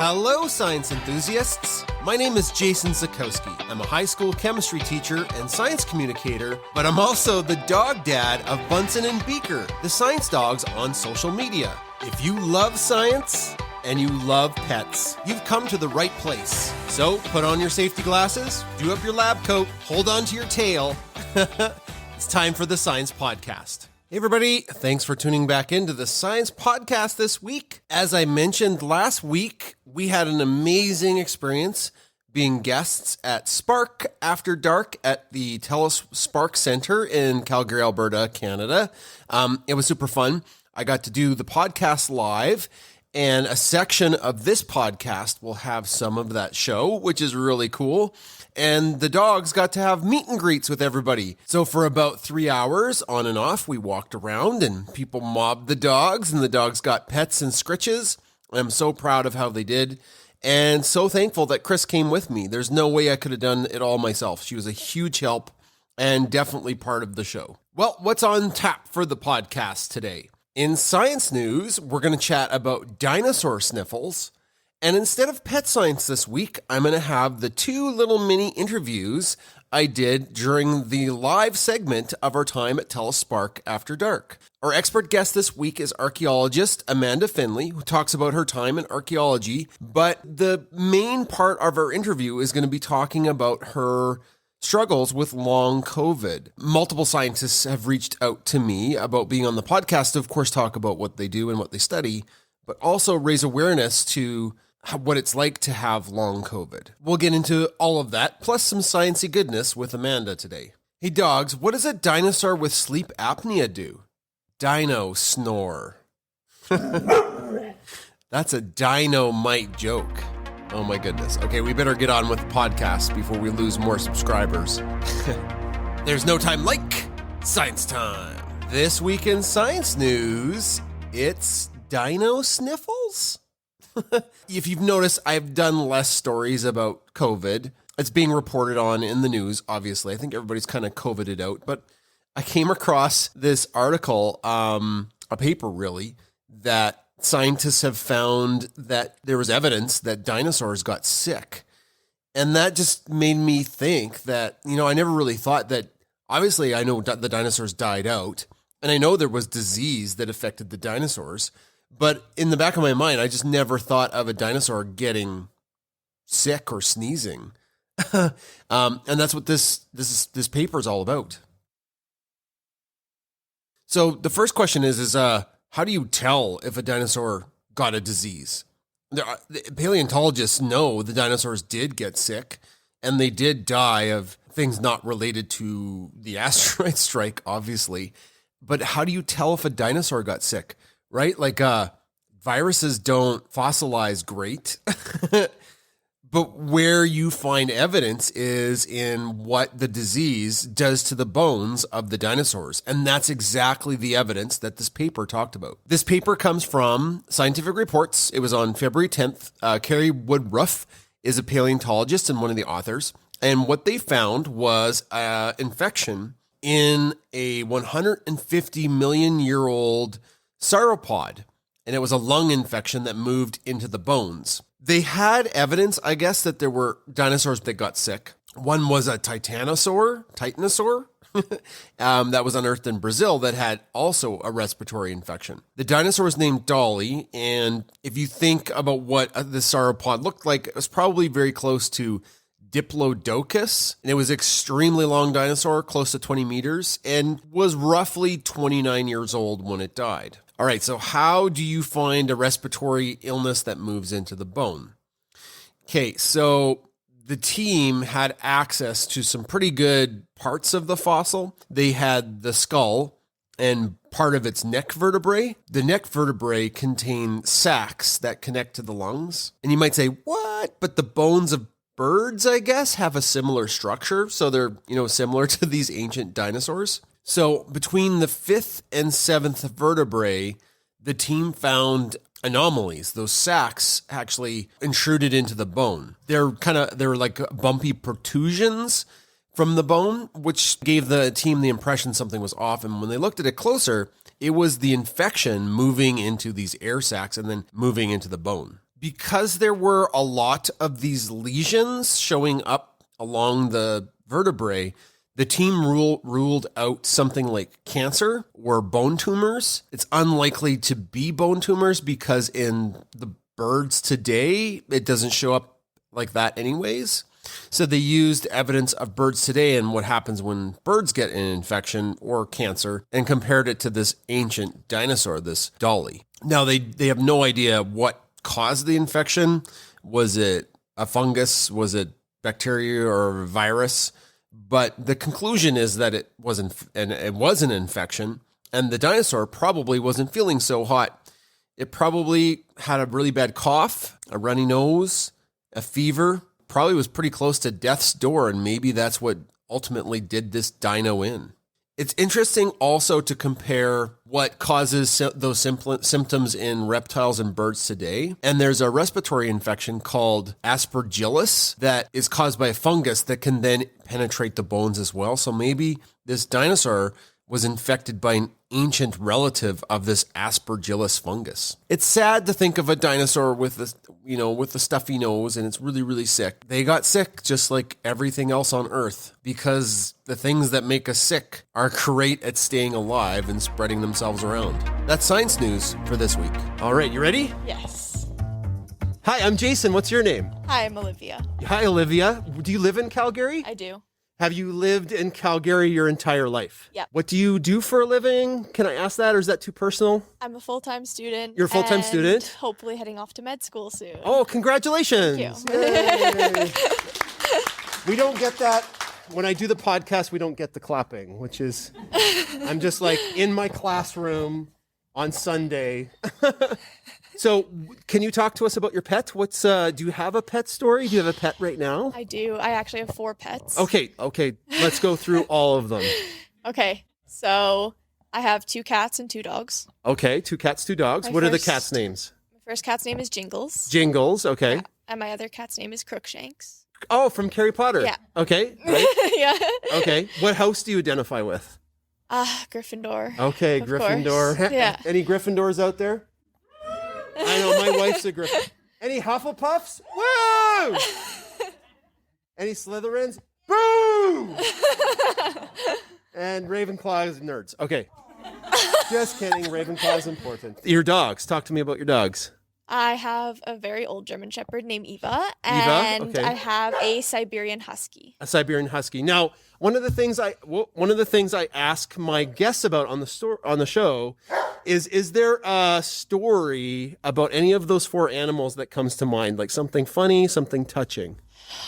Hello, science enthusiasts. My name is Jason Zakowski. I'm a high school chemistry teacher and science communicator, but I'm also the dog dad of Bunsen and Beaker, the science dogs on social media. If you love science and you love pets, you've come to the right place. So put on your safety glasses, do up your lab coat, hold on to your tail. It's time for the Science Podcast. Hey everybody, thanks for tuning back into the Science Podcast this week. As I mentioned last week, we had an amazing experience being guests at Spark After Dark at the TELUS Spark Center in Calgary, Alberta, Canada. It was super fun. I got to do the podcast live, and a section of this podcast will have some of that show, which is really cool. And the dogs got to have meet and greets with everybody. So for about 3 hours on and off, we walked around and people mobbed the dogs, and the dogs got pets and scritches. I'm so proud of how they did, and so thankful that Kris came with me. There's no way I could have done it all myself. She was a huge help and definitely part of the show. Well, what's on tap for the podcast today? In science news, we're going to chat about dinosaur sniffles. And instead of pet science this week, I'm going to have the 2 little mini interviews I did during the live segment of our time at TELUS Spark After Dark. Our expert guest this week is archaeologist Amanda Finley, who talks about her time in archaeology. But the main part of our interview is going to be talking about her struggles with long COVID. Multiple scientists have reached out to me about being on the podcast to, of course, talk about what they do and what they study, but also raise awareness to what it's like to have long COVID. We'll get into all of that, plus some sciencey goodness with Amanda today. Hey dogs, what does a dinosaur with sleep apnea do? Dino snore. That's a dynamite joke. Oh my goodness. Okay, we better get on with the podcast before we lose more subscribers. There's no time like science time. This week in science news, it's Dino Sniffles? If you've noticed, I've done less stories about COVID. It's being reported on in the news, obviously. I think everybody's kind of COVIDed out, but I came across this article, a paper really, that scientists have found that there was evidence that dinosaurs got sick. And that just made me think that, I never really thought that, obviously I know the dinosaurs died out, and I know there was disease that affected the dinosaurs. But in the back of my mind, I just never thought of a dinosaur getting sick or sneezing. And that's what this paper is all about. So the first question is how do you tell if a dinosaur got a disease? Paleontologists know the dinosaurs did get sick, and they did die of things not related to the asteroid strike, obviously. But how do you tell if a dinosaur got sick? Right? Like viruses don't fossilize great, but where you find evidence is in what the disease does to the bones of the dinosaurs. And that's exactly the evidence that this paper talked about. This paper comes from Scientific Reports. It was on February 10th. Carrie Woodruff is a paleontologist and one of the authors. And what they found was infection in a 150 million year old sauropod, and it was a lung infection that moved into the bones. They had evidence, I guess, that there were dinosaurs that got sick. One was a titanosaur that was unearthed in Brazil that had also a respiratory infection. The dinosaur was named Dolly, and if you think about what the sauropod looked like, it was probably very close to Diplodocus, and it was an extremely long dinosaur, close to 20 meters, and was roughly 29 years old when it died. All right, so how do you find a respiratory illness that moves into the bone? Okay, so the team had access to some pretty good parts of the fossil. They had the skull and part of its neck vertebrae. The neck vertebrae contain sacs that connect to the lungs. And you might say, what? But the bones of birds, I guess, have a similar structure. So they're, similar to these ancient dinosaurs. So between the 5th and 7th vertebrae, the team found anomalies. Those sacs actually intruded into the bone. They're like bumpy protrusions from the bone, which gave the team the impression something was off. And when they looked at it closer, it was the infection moving into these air sacs and then moving into the bone. Because there were a lot of these lesions showing up along the vertebrae, the team ruled out something like cancer or bone tumors. It's unlikely to be bone tumors because in the birds today, it doesn't show up like that anyways. So they used evidence of birds today and what happens when birds get an infection or cancer and compared it to this ancient dinosaur, this dolly. Now, they have no idea what caused the infection. Was it a fungus? Was it bacteria or a virus? But the conclusion is that it was an infection, and the dinosaur probably wasn't feeling so hot. It probably had a really bad cough, a runny nose, a fever, probably was pretty close to death's door, and maybe that's what ultimately did this dino in. It's interesting also to compare what causes those symptoms in reptiles and birds today. And there's a respiratory infection called aspergillus that is caused by a fungus that can then penetrate the bones as well. So maybe this dinosaur was infected by an ancient relative of this aspergillus fungus. It's sad to think of a dinosaur with this, with the stuffy nose, and it's really, really sick. They got sick just like everything else on Earth because the things that make us sick are great at staying alive and spreading themselves around. That's science news for this week. All right, you ready? Yes. Hi, I'm Jason. What's your name? Hi, I'm Olivia. Hi, Olivia. Do you live in Calgary? I do. Have you lived in Calgary your entire life? Yeah. What do you do for a living? Can I ask that, or is that too personal? I'm a full-time student. You're a full-time and student? Hopefully heading off to med school soon. Oh, congratulations. Thank you. Yay. We don't get that. When I do the podcast, we don't get the clapping, which is, I'm just like in my classroom on Sunday. So can you talk to us about your pet? Do you have a pet story? Do you have a pet right now? I do. I actually have 4 pets. Okay. Let's go through all of them. Okay. So I have 2 cats and 2 dogs. Okay. 2 cats, 2 dogs. What are the cats' names? My first cat's name is Jingles. Jingles. Okay. Yeah. And my other cat's name is Crookshanks. Oh, from Harry Potter. Yeah. Okay. Right. Yeah. Okay. What house do you identify with? Gryffindor. Okay, Of Gryffindor. course. Yeah. Any Gryffindors out there? I know, my wife's a Gryffindor. Any Hufflepuffs? Woo! Any Slytherins? Boo! And Ravenclaw is nerds. Okay. Just kidding. Ravenclaw is important. Your dogs. Talk to me about your dogs. I have a very old German Shepherd named Eva, and Okay. I have a Siberian Husky. A Siberian Husky. Now, one of the things I ask my guests about on the show is there a story about any of those 4 animals that comes to mind, like something funny, something touching?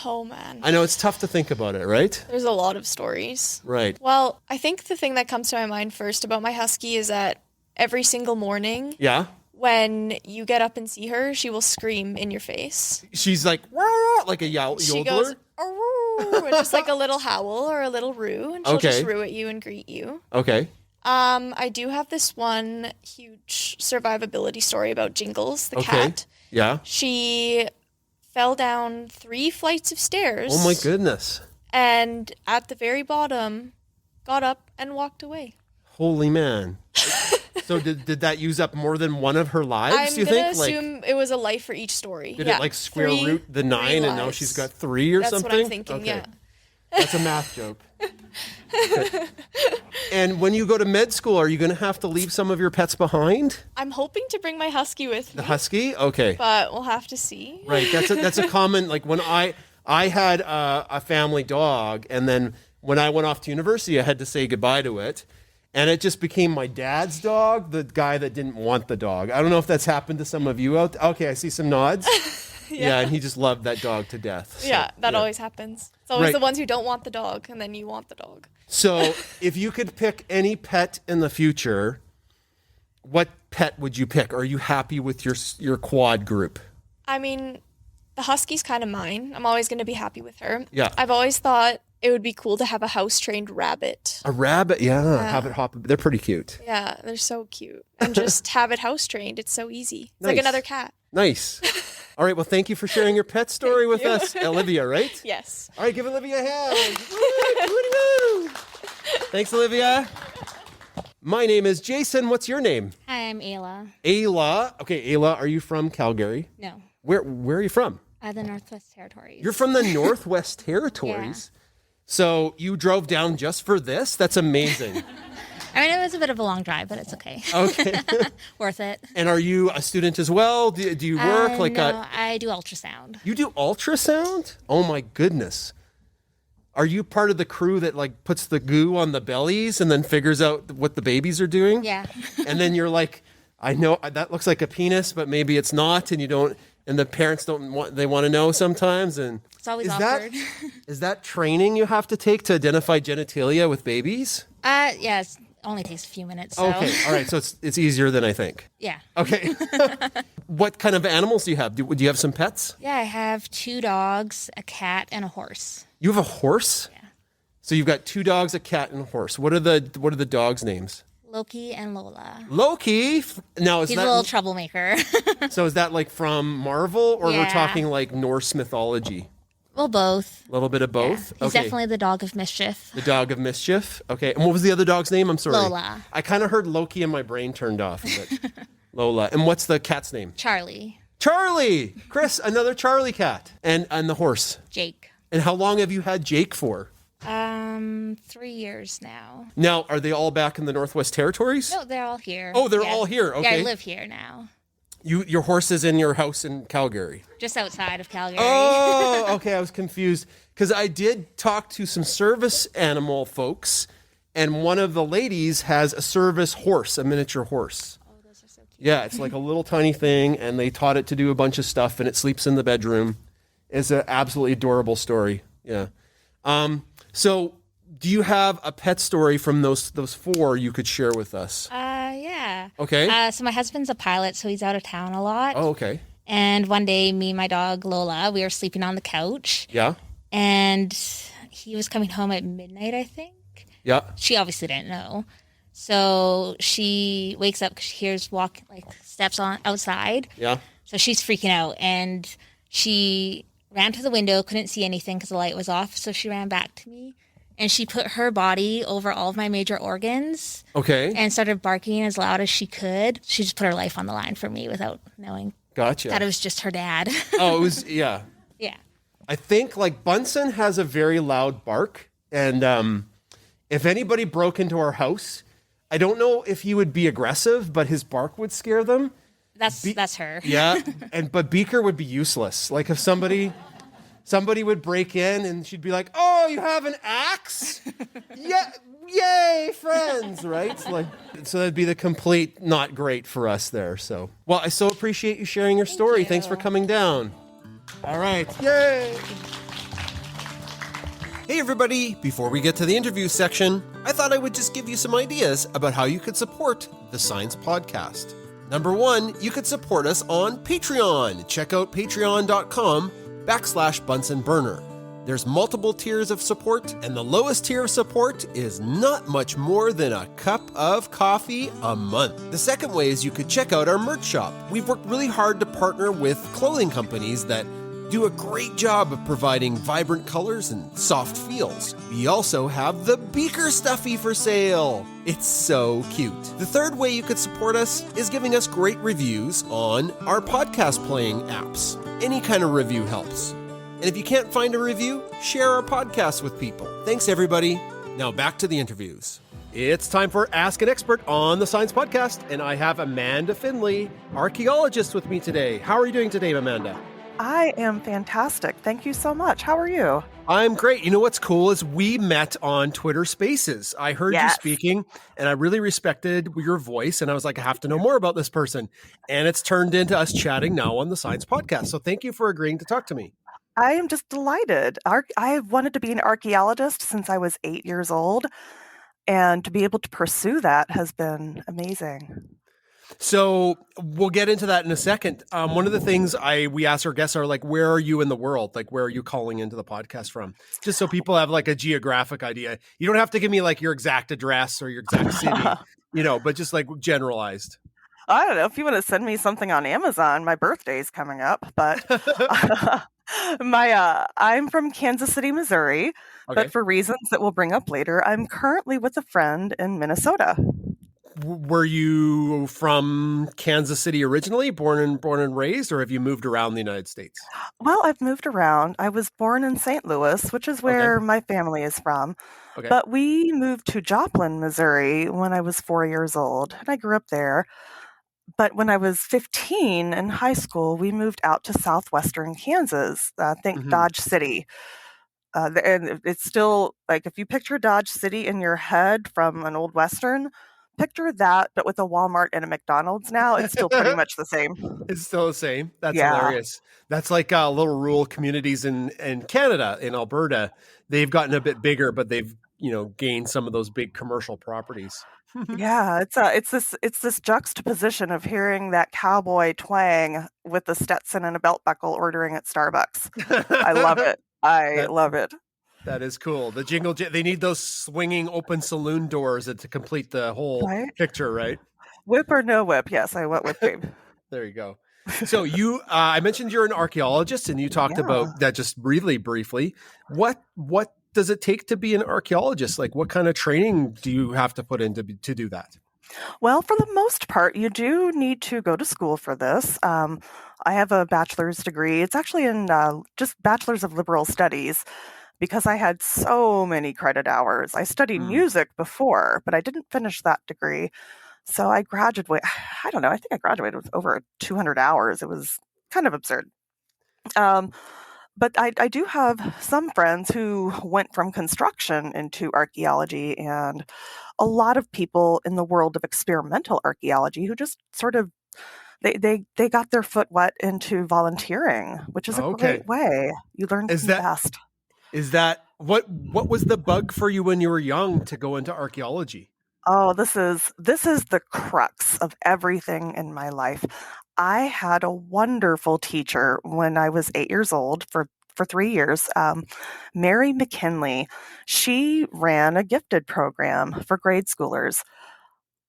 Oh, man. I know it's tough to think about it, right? There's a lot of stories. Right. Well, I think the thing that comes to my mind first about my husky is that every single morning, Yeah. when you get up and see her, she will scream in your face. She's like, "Wah," like a She yodeler. goes, "Aroo," just like a little howl or a little roo, and she'll Okay. just roo at you and greet you. Okay. I do have this one huge survivability story about Jingles, the Okay. cat. Yeah. She fell down 3 flights of stairs. Oh my goodness. And at the very bottom, got up and walked away. Holy man. So did that use up more than one of her lives, I'm you gonna think? assume it was a life for each story. Did it like square root the 9 and now lives. she's got 3 or That's something? what I'm thinking, Okay. yeah. That's a math joke. Okay. And when you go to med school, are you going to have to leave some of your pets behind? I'm hoping to bring my husky with The me, husky? Okay. but we'll have to see. Right. That's a common, like when I had a family dog, and then when I went off to university, I had to say goodbye to it. And it just became my dad's dog, the guy that didn't want the dog. I don't know if that's happened to some of you out there. Okay, I see some nods. Yeah, and he just loved that dog to death. So, Yeah, that always happens. It's always Right. the ones who don't want the dog, and then you want the dog. So if you could pick any pet in the future, what pet would you pick? Are you happy with your quad group? I mean, the husky's kind of mine. I'm always going to be happy with her. Yeah. I've always thought it would be cool to have a house-trained rabbit. A rabbit, yeah. Have it hop. They're pretty cute. Yeah, they're so cute. And just have it house-trained. It's so easy. It's like Nice. another cat. Nice. All right, well, thank you for sharing your pet story with you. us, Olivia, right? Yes. All right, give Olivia a hand. Woo, woo. Thanks, Olivia. My name is Jason. What's your name? Hi, I'm Ayla. Ayla. Okay, Ayla, are you from Calgary? No. Where are you from? The Northwest Territories. You're from the Northwest Territories. Yeah. So you drove down just for this? That's amazing. I mean, it was a bit of a long drive, but it's okay. Okay. Worth it. And are you a student as well? Do you work? No, I do ultrasound. You do ultrasound? Oh my goodness. Are you part of the crew that like puts the goo on the bellies and then figures out what the babies are doing? Yeah. And then you're like, I know that looks like a penis, but maybe it's not, and you don't, and the parents want to know sometimes, and it's always awkward. Is that training you have to take to identify genitalia with babies? Yes. Only takes a few minutes. So. Okay, all right. So it's easier than I think. Yeah. Okay. What kind of animals do you have? Do you have some pets? Yeah, I have 2 dogs, a cat, and a horse. You have a horse? Yeah. So you've got 2 dogs, a cat, and a horse. What are the dogs' names? Loki and Lola. Loki? Now he's a little troublemaker. So is that like from Marvel, or yeah. we're talking like Norse mythology? Well, both. A little bit of both? Yeah. He's definitely the dog of mischief. The dog of mischief? Okay. And what was the other dog's name? I'm sorry. Lola. I kind of heard Loki and my brain turned off. But Lola. And what's the cat's name? Charlie. Charlie! Kris, another Charlie cat. And the horse? Jake. And how long have you had Jake for? 3 years now. Now, are they all back in the Northwest Territories? No, they're all here. Oh, they're all here. Okay. Yeah, I live here now. Your horse is in your house in Calgary? Just outside of Calgary. Oh, okay. I was confused because I did talk to some service animal folks, and one of the ladies has a service horse, a miniature horse. Oh, those are so cute. Yeah, it's like a little tiny thing, and they taught it to do a bunch of stuff, and it sleeps in the bedroom. It's an absolutely adorable story. Yeah. So do you have a pet story from those 4 you could share with us? Yeah. Okay. So my husband's a pilot, so he's out of town a lot. Oh, okay. And one day, me and my dog Lola, we were sleeping on the couch. Yeah. And he was coming home at midnight, I think. Yeah. She obviously didn't know. So she wakes up because she hears steps on outside. Yeah. So she's freaking out, and she ran to the window, couldn't see anything because the light was off. So she ran back to me, and she put her body over all of my major organs. Okay. And started barking as loud as she could. She just put her life on the line for me without knowing. Gotcha. That it was just her dad. Oh, it was, yeah. Yeah. I think like Bunsen has a very loud bark, and if anybody broke into our house, I don't know if he would be aggressive, but his bark would scare them. That's her. Yeah, but Beaker would be useless. Like if somebody would break in and she'd be like, "Oh, you have an axe? Yeah, yay, friends!" Right? So that'd be the complete not great for us there. So, well, I so appreciate you sharing your story. Thanks for coming down. All right, yay! Hey everybody, before we get to the interview section, I thought I would just give you some ideas about how you could support the Science Podcast. Number 1, you could support us on Patreon. Check out patreon.com/BunsonBurner. There's multiple tiers of support, and the lowest tier of support is not much more than a cup of coffee a month. The second way is you could check out our merch shop. We've worked really hard to partner with clothing companies that do a great job of providing vibrant colors and soft feels. We also have the Beaker Stuffy for sale. It's so cute. The third way you could support us is giving us great reviews on our podcast playing apps. Any kind of review helps. And if you can't find a review, share our podcast with people. Thanks, everybody. Now back to the interviews. It's time for Ask an Expert on the Science Podcast, and I have Amanda Finley, archaeologist, with me today. How are you doing today, Amanda? I am fantastic. Thank you so much. How are you? I'm great. You know what's cool is we met on Twitter Spaces. I heard you speaking, and I really respected your voice, and I was like, I have to know more about this person. And it's turned into us chatting now on the Science Podcast. So thank you for agreeing to talk to me. I am just delighted. I wanted to be an archaeologist since I was 8 years old, and to be able to pursue that has been amazing. So we'll get into that in a second. One of the things we ask our guests are like, where are you in the world? Like, where are you calling into the podcast from? Just so people have like a geographic idea. You don't have to give me like your exact address or your exact city, but just like generalized. I don't know. If you want to send me something on Amazon, my birthday's coming up, but I'm from Kansas City, Missouri, but for reasons that we'll bring up later, I'm currently with a friend in Minnesota. Were you from Kansas City originally, born and raised, or have you moved around the United States? Well, I've moved around. I was born in St. Louis, which is Okay. where my family is from. Okay. But we moved to Joplin, Missouri when I was 4 years old, and I grew up there. But when I was 15 in high school, we moved out to southwestern Kansas, think Mhm. Dodge City. And it's still like if you picture Dodge City in your head from an old Western, picture that, but with a Walmart and a McDonald's now. It's still pretty much the same. It's still the same. That's Yeah. hilarious. That's like little rural communities in Canada, in Alberta. They've gotten a bit bigger, but they've gained some of those big commercial properties. Yeah, it's this juxtaposition of hearing that cowboy twang with the Stetson and a belt buckle ordering at Starbucks. I love it. I That love it. that is cool. The they need those swinging open saloon doors to complete the whole Right? picture, right? Whip or no whip? Yes, I went whip cream. There you go. So I mentioned you're an archaeologist, and you talked Yeah. about that just really briefly. What does it take to be an archaeologist? Like, what kind of training do you have to put in to do that? Well, for the most part, you do need to go to school for this. I have a bachelor's degree. It's actually in just Bachelor's of Liberal Studies because I had so many credit hours. I studied music before, but I didn't finish that degree. So I graduated, I don't know, I think I graduated with over 200 hours. It was kind of absurd. But I do have some friends who went from construction into archaeology, and a lot of people in the world of experimental archaeology who just sort of they got their foot wet into volunteering, which is a great way. You learn from the best. Is that what was the bug for you when you were young to go into archaeology? Oh, this is the crux of everything in my life. I had a wonderful teacher when I was 8 years old for 3 years, Mary McKinley. She ran a gifted program for grade schoolers.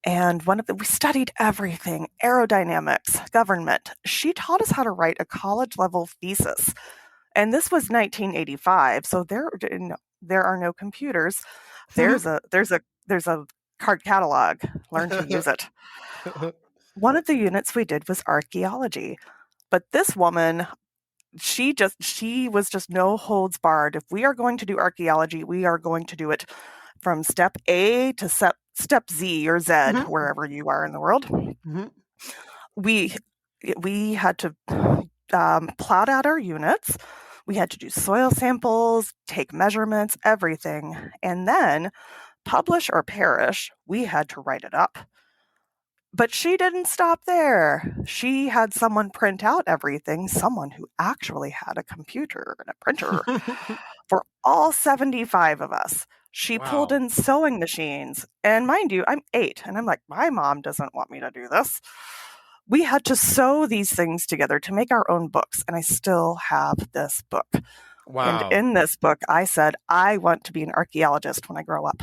And we studied everything, aerodynamics, government. She taught us how to write a college level thesis. And this was 1985, so there are no computers. There's a card catalog. Learn to use it. One of the units we did was archaeology. But this woman, she was just no holds barred. If we are going to do archaeology, we are going to do it from step A to step Z or Z, wherever you are in the world. We had to plot out our units. We had to do soil samples, take measurements, everything. And then publish or perish, we had to write it up. But she didn't stop there. She had someone print out everything, someone who actually had a computer and a printer for all 75 of us. She pulled in sewing machines. And mind you, I'm 8, and I'm like, my mom doesn't want me to do this. We had to sew these things together to make our own books, and I still have this book. Wow. And in this book, I said, I want to be an archaeologist when I grow up.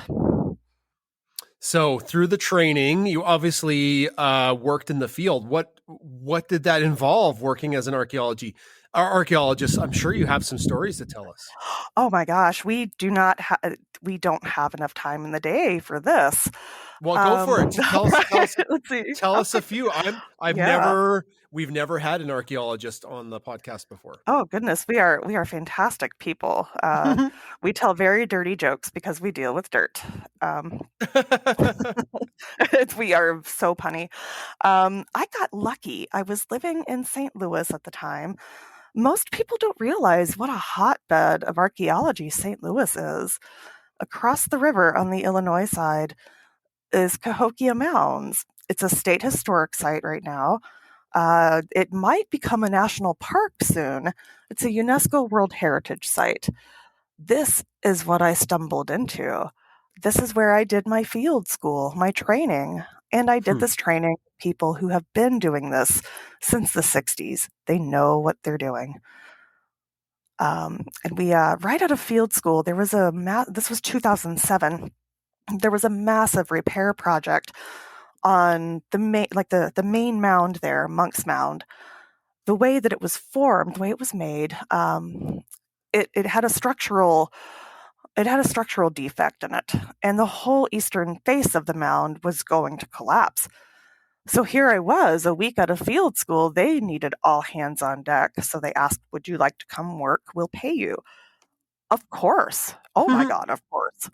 So through the training, you obviously worked in the field. What did that involve, working as an archaeologist? I'm sure you have some stories to tell us. Oh my gosh, we don't have enough time in the day for this. Well, go for it. Tell us a few. We've never had an archaeologist on the podcast before. Oh goodness, we are fantastic people. We tell very dirty jokes because we deal with dirt. We are so punny. I got lucky. I was living in St. Louis at the time. Most people don't realize what a hotbed of archaeology St. Louis is. Across the river on the Illinois side is Cahokia Mounds. It's a state historic site right now. It might become a national park soon. It's a UNESCO World Heritage Site. This is what I stumbled into. This is where I did my field school, my training. And I did this training with people who have been doing this since the 60s. They know what they're doing. And we, right out of field school, there was this was 2007. There was a massive repair project on the main mound there, Monks Mound. The way that it was formed, the way it was made, it had a structural it had a structural defect in it, and the whole eastern face of the mound was going to collapse. So here I was, a week out of field school. They needed all hands on deck. So they asked, would you like to come work? We'll pay you. Of course. Oh my God, of course.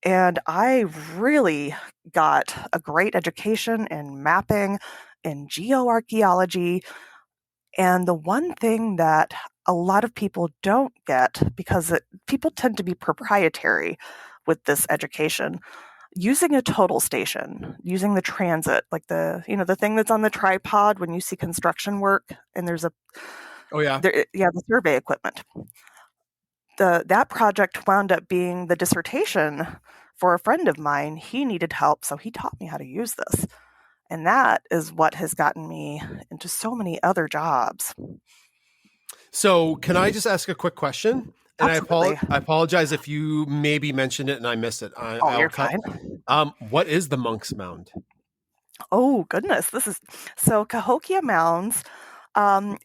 And I really got a great education in mapping, in geoarchaeology. And the one thing that a lot of people don't get, because people tend to be proprietary with this education, using a total station, using the transit, like the thing that's on the tripod when you see construction work, and there's the survey equipment. That project wound up being the dissertation for a friend of mine. He needed help, so he taught me how to use this. And that is what has gotten me into so many other jobs. So can I just ask a quick question? And Absolutely. I apologize if you maybe mentioned it and I missed it. You're fine. What is the Monks Mound? Oh goodness, so Cahokia Mounds. I'm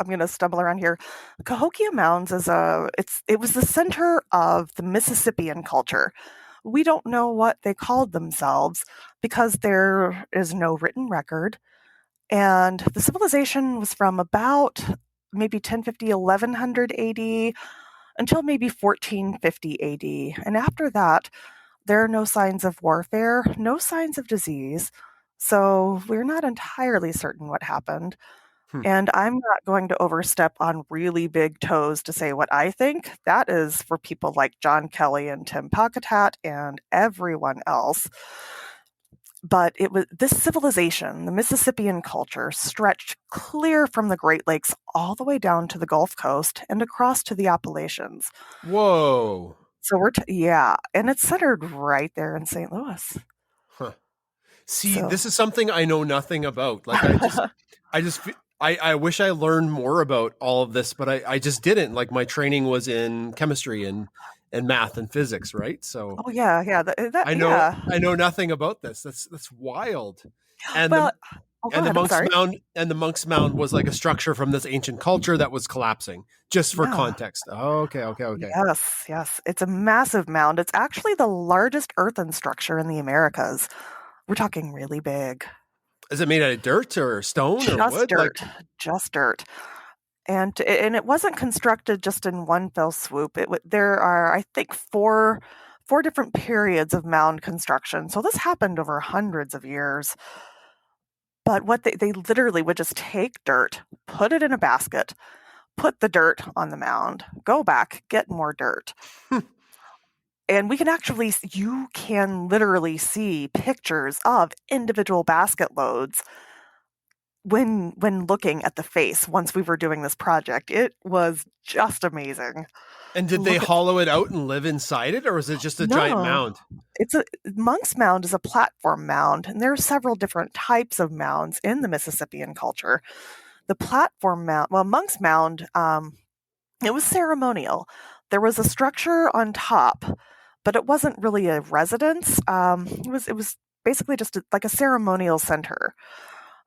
going to stumble around here. Cahokia Mounds it was the center of the Mississippian culture. We don't know what they called themselves because there is no written record. And the civilization was from about maybe 1050, 1100 AD until maybe 1450 AD. And after that, there are no signs of warfare, no signs of disease. So we're not entirely certain what happened. And I'm not going to overstep on really big toes to say what I think. That is for people like John Kelly and Tim Pawdcast and everyone else. But this civilization, the Mississippian culture, stretched clear from the Great Lakes all the way down to the Gulf Coast and across to the Appalachians. Whoa. So and it's centered right there in St. Louis. Huh. See, this is something I know nothing about. Like I wish I learned more about all of this, but I just didn't. Like my training was in chemistry and math and physics, right? So I know nothing about this. That's wild. And the Monks Mound was like a structure from this ancient culture that was collapsing. Just for context. Oh, okay. Yes. It's a massive mound. It's actually the largest earthen structure in the Americas. We're talking really big. Is it made out of dirt or stone or wood? Just dirt. And it wasn't constructed just in one fell swoop. There are, I think, four different periods of mound construction. So this happened over hundreds of years. But what they literally would just take dirt, put it in a basket, put the dirt on the mound, go back, get more dirt. And you can literally see pictures of individual basket loads when looking at the face once we were doing this project. It was just amazing. And did they hollow it out and live inside it, or was it just a giant mound? Monks Mound is a platform mound, and there are several different types of mounds in the Mississippian culture. The platform mound, Monks Mound, it was ceremonial. There was a structure on top, but it wasn't really a residence. It was basically just like a ceremonial center.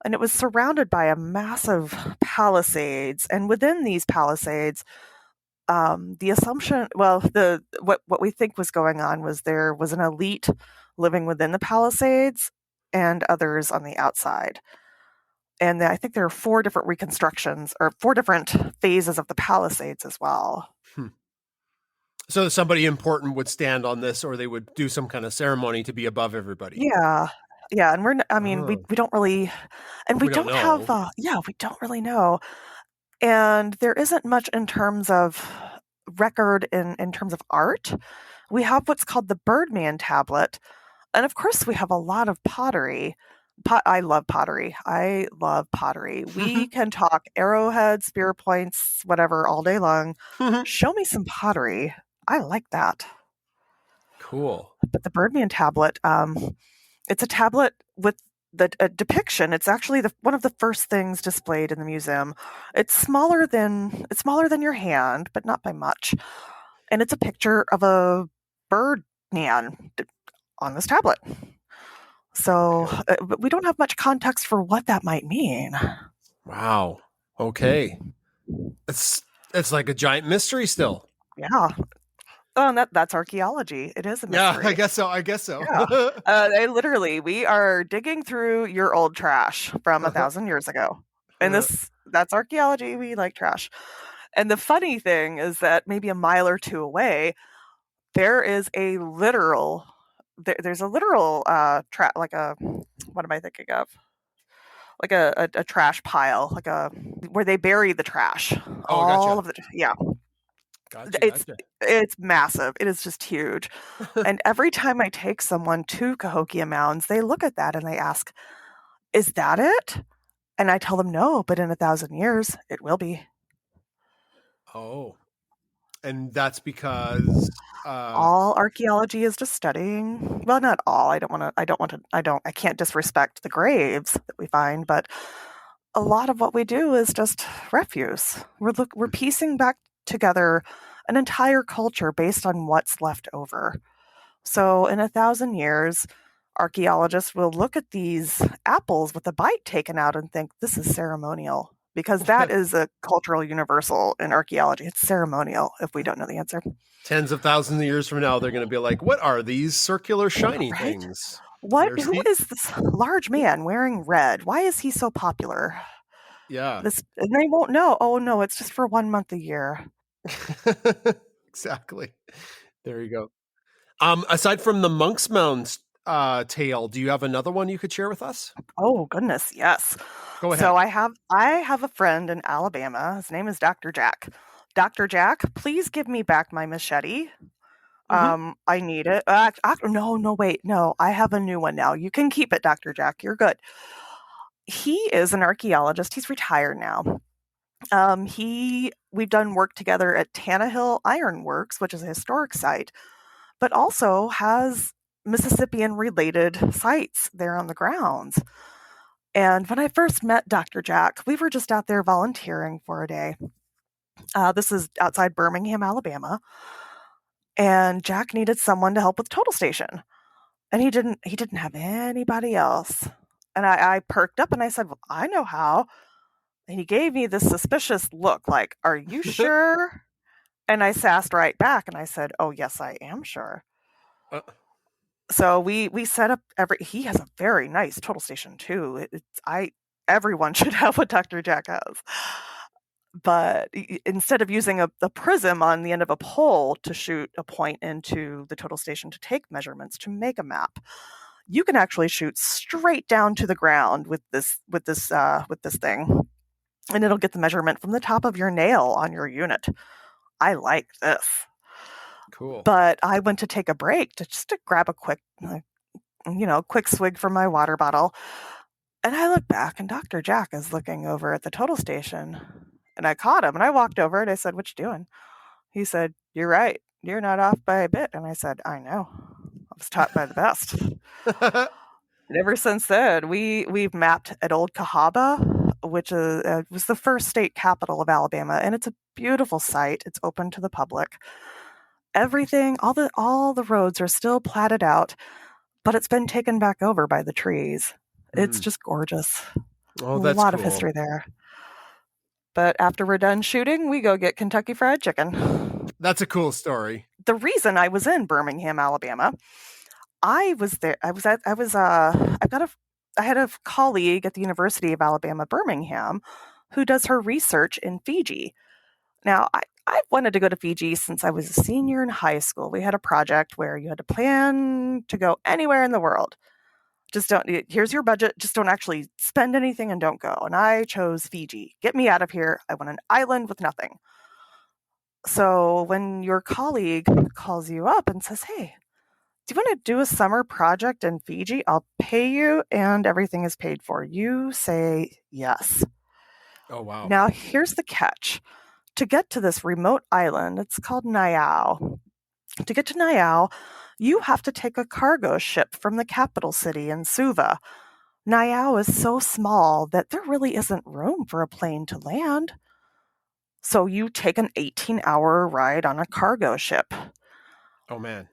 And it was surrounded by a massive palisades. And within these palisades, the assumption, what we think was going on was there was an elite living within the palisades and others on the outside. And I think there are 4 different reconstructions or 4 different phases of the palisades as well. So somebody important would stand on this, or they would do some kind of ceremony to be above everybody. Yeah. And we don't really, and we don't really know. And there isn't much in terms of record in terms of art. We have what's called the Birdman Tablet. And of course we have a lot of pottery. I love pottery. We can talk arrowheads, spear points, whatever, all day long. Show me some pottery. I like that. Cool. But the Birdman Tablet, it's a tablet with the depiction. It's actually one of the first things displayed in the museum. It's smaller than your hand, but not by much. And it's a picture of a Birdman on this tablet. So but we don't have much context for what that might mean. Wow. Okay. It's It's like a giant mystery still. Yeah. Oh, and that's archaeology. It is a mystery. Yeah, I guess so. We are digging through your old trash from 1,000 years ago. And that's archaeology. We like trash. And the funny thing is that maybe a mile or two away, there is a literal, there's a literal, like a, what am I thinking of? Like a trash pile, where they bury the trash. Oh, All gotcha. of it. Yeah. Gotcha. It's massive. It is just huge. And every time I take someone to Cahokia Mounds, they look at that and they ask, "Is that it?" And I tell them, "No, but in 1,000 years, it will be." Oh, and that's because All archaeology is just studying. Well, not all. I can't disrespect the graves that we find, but a lot of what we do is just refuse. We're piecing back together an entire culture based on what's left over. So in 1,000 years, archaeologists will look at these apples with a bite taken out and think this is ceremonial, because that is a cultural universal in archaeology. It's ceremonial if we don't know the answer. Tens of thousands of years from now, they're going to be like, what are these circular shiny Right? things? Who is this large man wearing red? Why is he so popular? Yeah. And they won't know. Oh, no, it's just for 1 month a year. Exactly. There you go. Aside from the Monks Mound tale, do you have another one you could share with us? Oh, goodness, yes. Go ahead. So I have a friend in Alabama. His name is Dr. Jack. Dr. Jack, please give me back my machete. I need it. Wait. No, I have a new one now. You can keep it, Dr. Jack. You're good. He is an archaeologist. He's retired now. We've done work together at Tannehill Iron Works, which is a historic site, but also has Mississippian related sites there on the grounds. And when I first met Dr. Jack, we were just out there volunteering for a day. This is outside Birmingham, Alabama. And Jack needed someone to help with Total Station. And he didn't have anybody else. And I perked up and I said, "Well, I know how." And he gave me this suspicious look like, "Are you sure?" And I sassed right back and I said, "Oh, yes, I am sure." So we set up he has a very nice Total Station too. Everyone should have what Dr. Jack has. But instead of using a prism on the end of a pole to shoot a point into the Total Station to take measurements to make a map, you can actually shoot straight down to the ground with this thing, and it'll get the measurement from the top of your nail on your unit. I like this. Cool. But I went to take a break to grab a quick swig from my water bottle. And I look back and Dr. Jack is looking over at the Total Station. And I caught him and I walked over and I said, "What you doing?" He said, "You're right. You're not off by a bit." And I said, "I know. I was taught by the best." And ever since then, we've mapped at Old Cahaba, which was the first state capital of Alabama. And it's a beautiful site. It's open to the public. Everything, all the roads are still platted out, but it's been taken back over by the trees. It's just gorgeous. Oh, that's a lot cool. of history there. But after we're done shooting, we go get Kentucky Fried Chicken. That's a cool story. The reason I was in Birmingham, Alabama, I had a colleague at the University of Alabama, Birmingham, who does her research in Fiji. Now, I wanted to go to Fiji since I was a senior in high school. We had a project where you had to plan to go anywhere in the world. Here's your budget, just don't actually spend anything and don't go. And I chose Fiji. Get me out of here. I want an island with nothing. So when your colleague calls you up and says, "Hey, do you want to do a summer project in Fiji? I'll pay you and everything is paid for," you say yes. Oh, wow. Now, here's the catch. To get to this remote island, it's called Niau. To get to Niau, you have to take a cargo ship from the capital city in Suva. Niau is so small that there really isn't room for a plane to land. So you take an 18-hour ride on a cargo ship. Oh, man.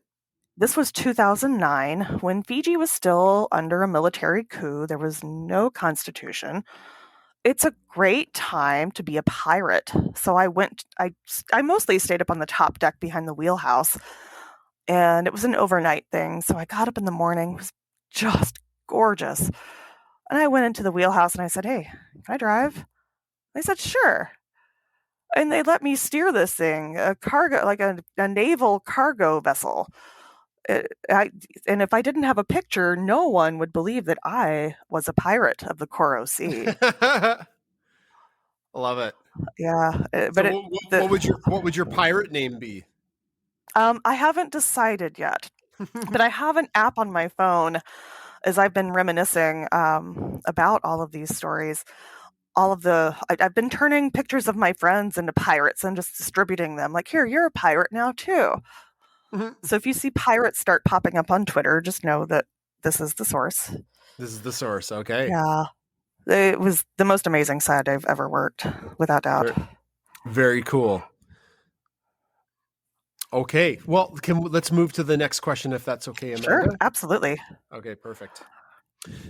This was 2009, when Fiji was still under a military coup. There was no constitution. it's a great time to be a pirate. So I mostly stayed up on the top deck behind the wheelhouse, and it was an overnight thing. So I got up in the morning, it was just gorgeous. And I went into the wheelhouse and I said, "Hey, can I drive?" They said, "Sure." And they let me steer this thing, a cargo, like a naval cargo vessel. And if I didn't have a picture, no one would believe that I was a pirate of the Coral Sea. Love it. Yeah, So what would your pirate name be? I haven't decided yet, but I have an app on my phone as I've been reminiscing about all of these stories. I've been turning pictures of my friends into pirates and just distributing them. Like, here, you're a pirate now too. So if you see pirates start popping up on Twitter, just know that this is the source. This is the source. Okay. Yeah. It was the most amazing site I've ever worked, without doubt. Very cool. Okay. Well, let's move to the next question, if that's okay, Amanda. Sure, absolutely. Okay, perfect.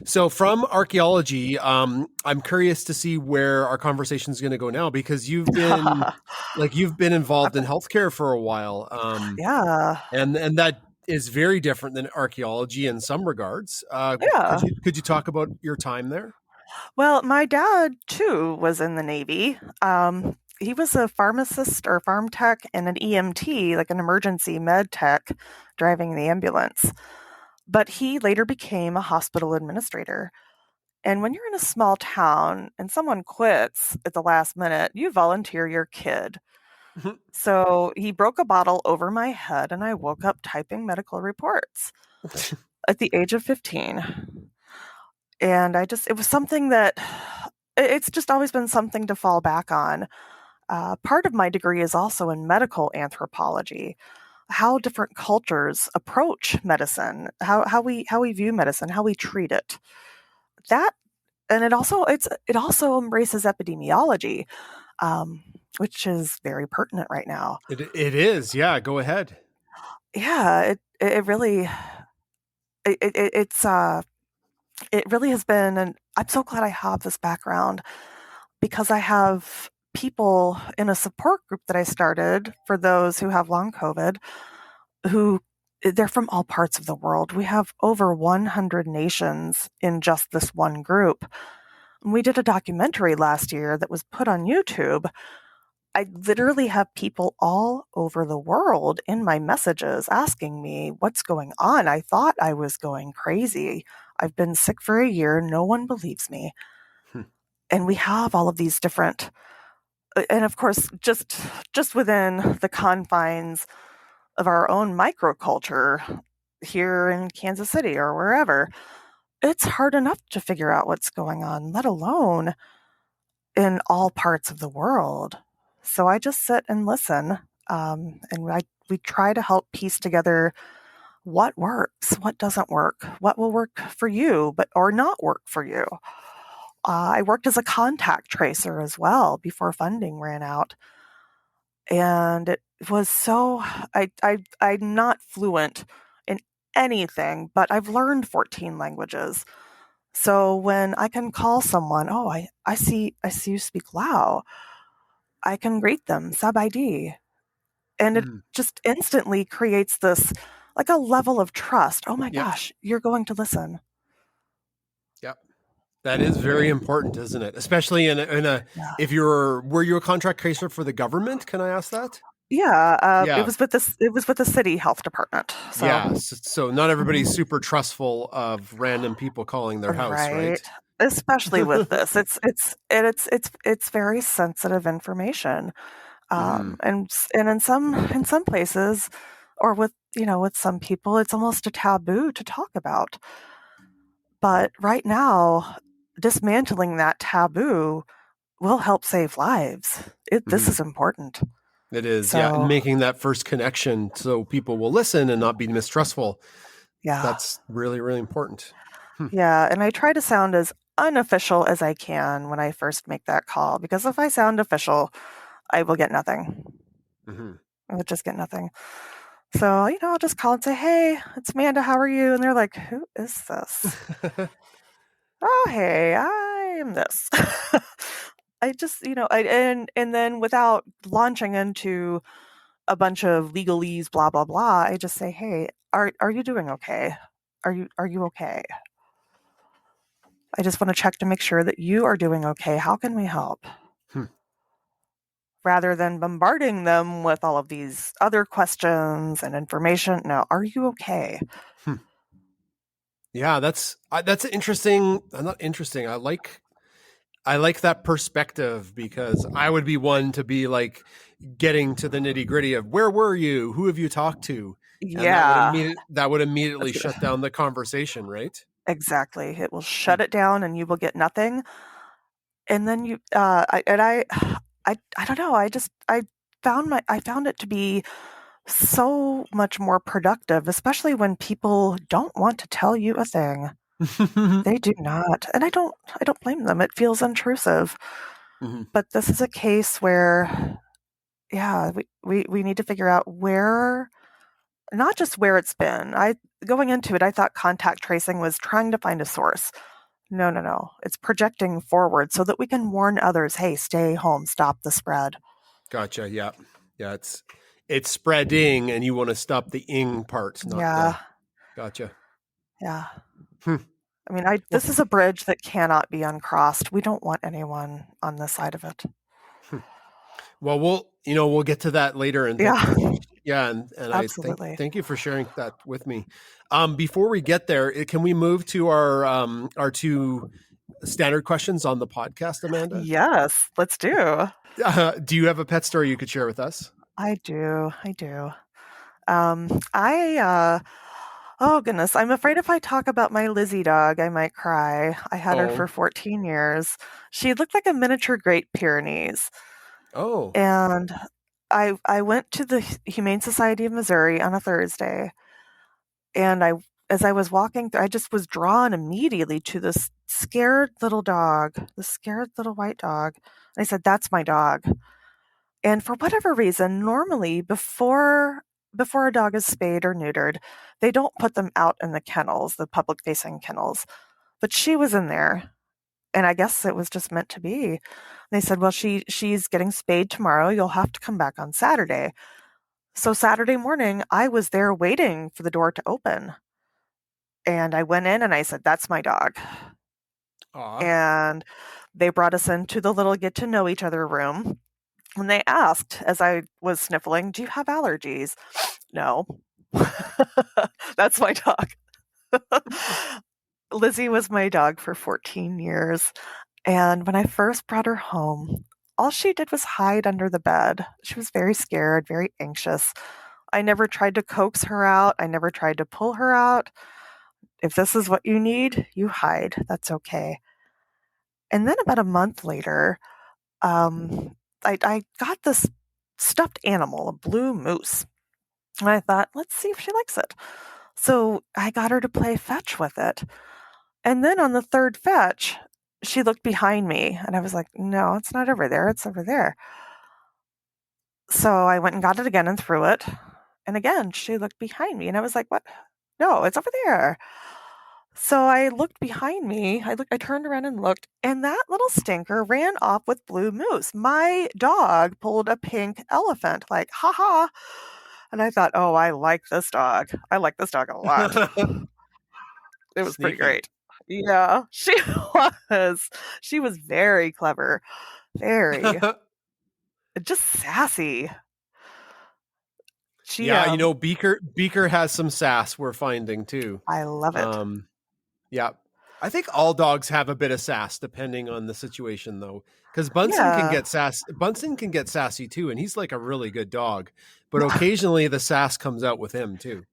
So from archaeology, I'm curious to see where our conversation is going to go now, because you've been involved in healthcare for a while. Yeah. And that is very different than archaeology in some regards. Yeah. Could you talk about your time there? Well, my dad too was in the Navy. He was a pharmacist or farm tech and an EMT, like an emergency med tech, driving the ambulance. But he later became a hospital administrator. And when you're in a small town and someone quits at the last minute, you volunteer your kid. So he broke a bottle over my head and I woke up typing medical reports at the age of 15. And it was something that, it's just always been something to fall back on. Part of my degree is also in medical anthropology, how different cultures approach medicine, how we view medicine, how we treat it. It also embraces epidemiology, which is very pertinent right now. It is, yeah. Go ahead. Yeah, it really has been, and I'm so glad I have this background, because I have people in a support group that I started for those who have long COVID, who they're from all parts of the world. We have over 100 nations in just this one group. We did a documentary last year that was put on YouTube. I literally have people all over the world in my messages asking me what's going on. I thought I was going crazy. I've been sick for a year. No one believes me. And we have all of these different, and of course, just within the confines of our own microculture here in Kansas City or wherever, it's hard enough to figure out what's going on, let alone in all parts of the world. So I just sit and listen, and we try to help piece together what works, what doesn't work, what will work for you, or not work for you. I worked as a contact tracer as well before funding ran out. And it was I'm not fluent in anything, but I've learned 14 languages. So when I can call someone, "Oh, I see you speak Lao," I can greet them, Sabaidi. And it just instantly creates this, like, a level of trust. Oh my gosh, you're going to listen. Yep. That is very important, isn't it? Especially were you a contract tracer for the government? Can I ask that? Yeah, it was with the city health department. So. Yeah, so not everybody's super trustful of random people calling their house, right? Especially with this, it's very sensitive information, and in some places, or with some people, it's almost a taboo to talk about. But right now, dismantling that taboo will help save lives. This is important. It is, yeah. And making that first connection so people will listen and not be mistrustful. Yeah. That's really, really important. Yeah. And I try to sound as unofficial as I can when I first make that call, because if I sound official, I will get nothing. I would just get nothing. So, I'll just call and say, "Hey, it's Amanda. How are you?" And they're like, "Who is this?" oh, hey, I am this. I just, and then without launching into a bunch of legalese, blah, blah, blah, I just say, hey, are you doing okay? Are you okay? I just want to check to make sure that you are doing okay. How can we help? Hmm. Rather than bombarding them with all of these other questions and information. No, are you okay? Yeah, that's interesting. Not interesting. I like that perspective, because I would be one to be like getting to the nitty gritty of where were you, who have you talked to, and Yeah, that would immediately that's good. shut down the conversation, right? Exactly. It will Hmm. shut it down, and you will get nothing. And then I don't know. I found it to be so much more productive, especially when people don't want to tell you a thing. They do not, and I don't blame them. It feels intrusive. Mhm. But this is a case where, yeah, we need to figure out where, not just where it's been. Going into it, I thought contact tracing was trying to find a source. No, no, no. It's projecting forward so that we can warn others, hey, stay home, stop the spread. Gotcha. Yeah, yeah. It's spreading, and you want to stop the ing part, not the. Yeah, Gotcha. yeah. Hmm. I mean, Well, this is a bridge that cannot be uncrossed. We don't want anyone on this side of it. well, we'll get to that later, and Yeah, yeah, and I absolutely. thank you for sharing that with me. Before we get there, can we move to our two standard questions on the podcast, Amanda? Yes, let's do. Do you have a pet story you could share with us? I do. I do. Oh goodness, I'm afraid if I talk about my Lizzie dog, I might cry. I had her for Oh, 14 years. She looked like a miniature Great Pyrenees. oh, And I went to the Humane Society of Missouri on a Thursday, and as I was walking through, I just was drawn immediately to this scared little dog, the scared little white dog. And I said, "That's my dog." And for whatever reason, normally before a dog is spayed or neutered, they don't put them out in the kennels, the public facing kennels. But she was in there, and I guess it was just meant to be. They said, "Well, she's getting spayed tomorrow. You'll have to come back on Saturday." So Saturday morning, I was there waiting for the door to open. And I went in and I said, "That's my dog." aw. And they brought us into the little get to know each other room. And they asked, as I was sniffling, "Do you have allergies?" No. That's my dog. Lizzie was my dog for 14 years. And when I first brought her home, all she did was hide under the bed. She was very scared, very anxious. I never tried to coax her out. I never tried to pull her out. If this is what you need, you hide. That's okay. And then about a month later, I got this stuffed animal, a blue moose. And I thought, let's see if she likes it. So I got her to play fetch with it. And then on the third fetch, she looked behind me and I was like, no, it's not over there. It's over there. So I went and got it again and threw it. And again, she looked behind me and I was like, what? No, it's over there. So I looked behind me. I turned around and looked, and that little stinker ran off with Blue Moose. My dog pulled a pink elephant, like, ha ha. And I thought, oh, I like this dog. I like this dog a lot. It was pretty Sneaky. great. Yeah, she was. She was very clever, very just sassy. She Yeah, Beaker has some sass, we're finding too. I love it. Yeah. I think all dogs have a bit of sass depending on the situation, though. Because Yeah. Bunsen can get sassy too, and he's like a really good dog. But occasionally the sass comes out with him too.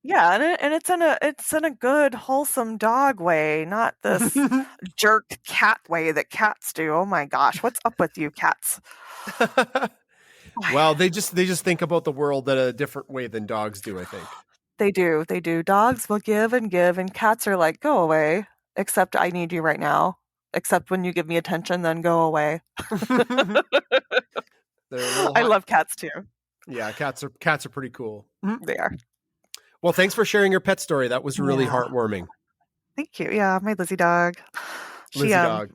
Yeah, and it's in a good wholesome dog way, not this jerk cat way that cats do. Oh my gosh, what's up with you cats? Well, they just think about the world in a different way than dogs do, I think. They do. They do. Dogs will give, and cats are like, "Go away." Except I need you right now. Except when you give me attention, then go away. They're a little I hot. love cats too. Yeah, cats are pretty cool. They are. Well, thanks for sharing your pet story. That was really Yeah. heartwarming. Thank you. Yeah, my Lizzie dog. She Lizzie dog.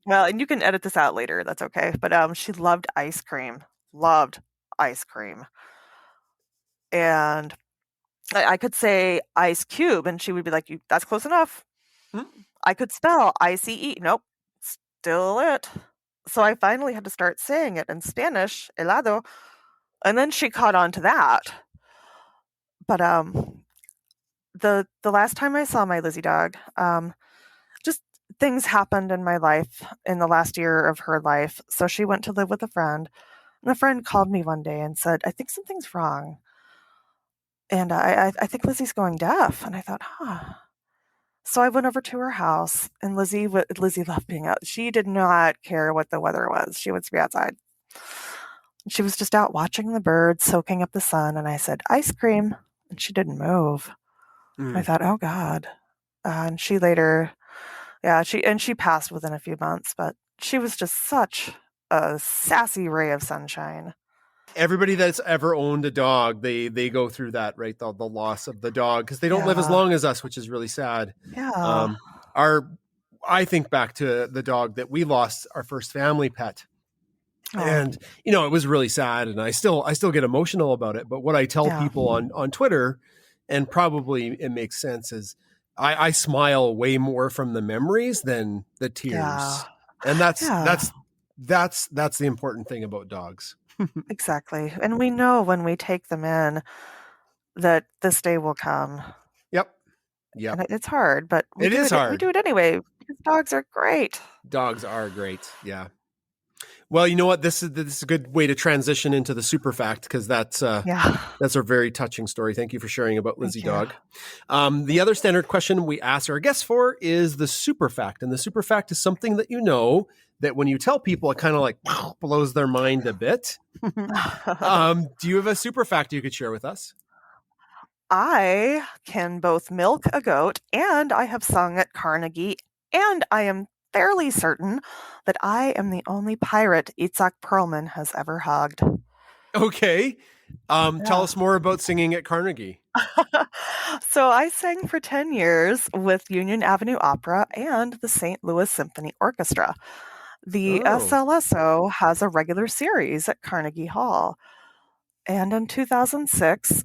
well, and you can edit this out later. That's okay. But she loved ice cream. Loved ice cream. And I could say ice cube, and she would be like, that's close enough. Hmm. I could spell ICE. Nope, still it. So I finally had to start saying it in Spanish, helado, and then she caught on to that. But the last time I saw my Lizzie dog, just things happened in my life in the last year of her life. So she went to live with a friend, and the friend called me one day and said, "I think something's wrong, and I think Lizzie's going deaf." And I thought, huh. So I went over to her house, and Lizzie loved being out. She did not care what the weather was. She would be outside. She was just out watching the birds, soaking up the sun, and I said, "Ice cream," and she didn't move. I thought, oh God. And she later, she passed within a few months, but she was just such a sassy ray of sunshine. Everybody that's ever owned a dog, they go through that, right? The loss of the dog, because they don't live as long as us, which is really sad. Yeah. I think back to the dog that we lost, our first family pet. Oh. And, it was really sad, and I still get emotional about it. But what I tell people on Twitter, and probably it makes sense, is I smile way more from the memories than the tears. Yeah. And that's the important thing about dogs. Exactly. And we know when we take them in that this day will come. Yep. And it's hard, but it is hard. We do it anyway because dogs are great. Dogs are great. Yeah. Well, you know what? This is a good way to transition into the super fact, because that's a very touching story. Thank you for sharing about Lizzie dog. The other standard question we ask our guests for is the super fact, and the super fact is something that that when you tell people, it kind of like blows their mind a bit. Do you have a super fact you could share with us? I can both milk a goat, and I have sung at Carnegie, and I am fairly certain that I am the only pirate Itzhak Perlman has ever hugged. Okay. Tell us more about singing at Carnegie. So I sang for 10 years with Union Avenue Opera and the St. Louis Symphony Orchestra. The SLSO has a regular series at Carnegie Hall. And in 2006,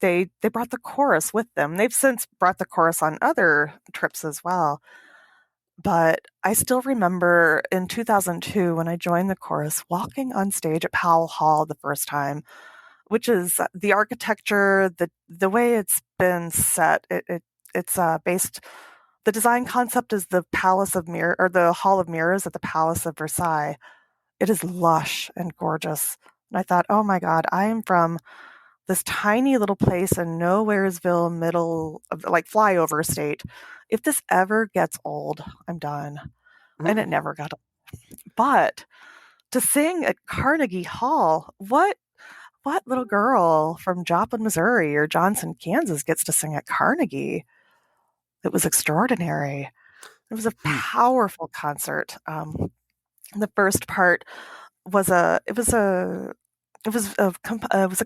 they brought the chorus with them. They've since brought the chorus on other trips as well. But I still remember in 2002 when I joined the chorus, walking on stage at Powell Hall the first time, which is the architecture, the way it's been set. It's based. The design concept is the Palace of Mirror, or the Hall of Mirrors at the Palace of Versailles. It is lush and gorgeous. And I thought, oh my God, I am from this tiny little place in Nowheresville, middle of like flyover state. If this ever gets old, I'm done. And it never got old. But to sing at Carnegie Hall, what little girl from Joplin, Missouri or Johnson, Kansas gets to sing at Carnegie? It was extraordinary. It was a powerful concert. The first part was a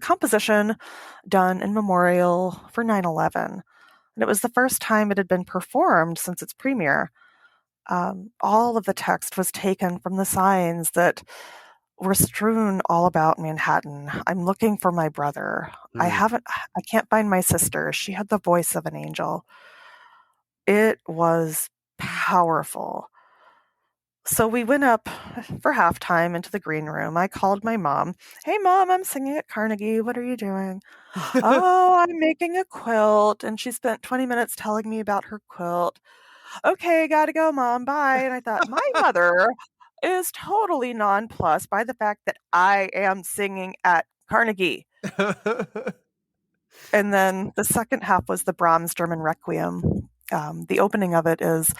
composition done in memorial for 9/11. And it was the first time it had been performed since its premiere. All of the text was taken from the signs that were strewn all about Manhattan. I'm looking for my brother. I can't find my sister. She had the voice of an angel. It was powerful. So we went up for halftime into the green room. I called my mom. Hey, Mom, I'm singing at Carnegie. What are you doing? Oh, I'm making a quilt. And she spent 20 minutes telling me about her quilt. Okay, gotta go, Mom. Bye. And I thought, my mother is totally nonplussed by the fact that I am singing at Carnegie. And then the second half was the Brahms German Requiem. The opening of it is,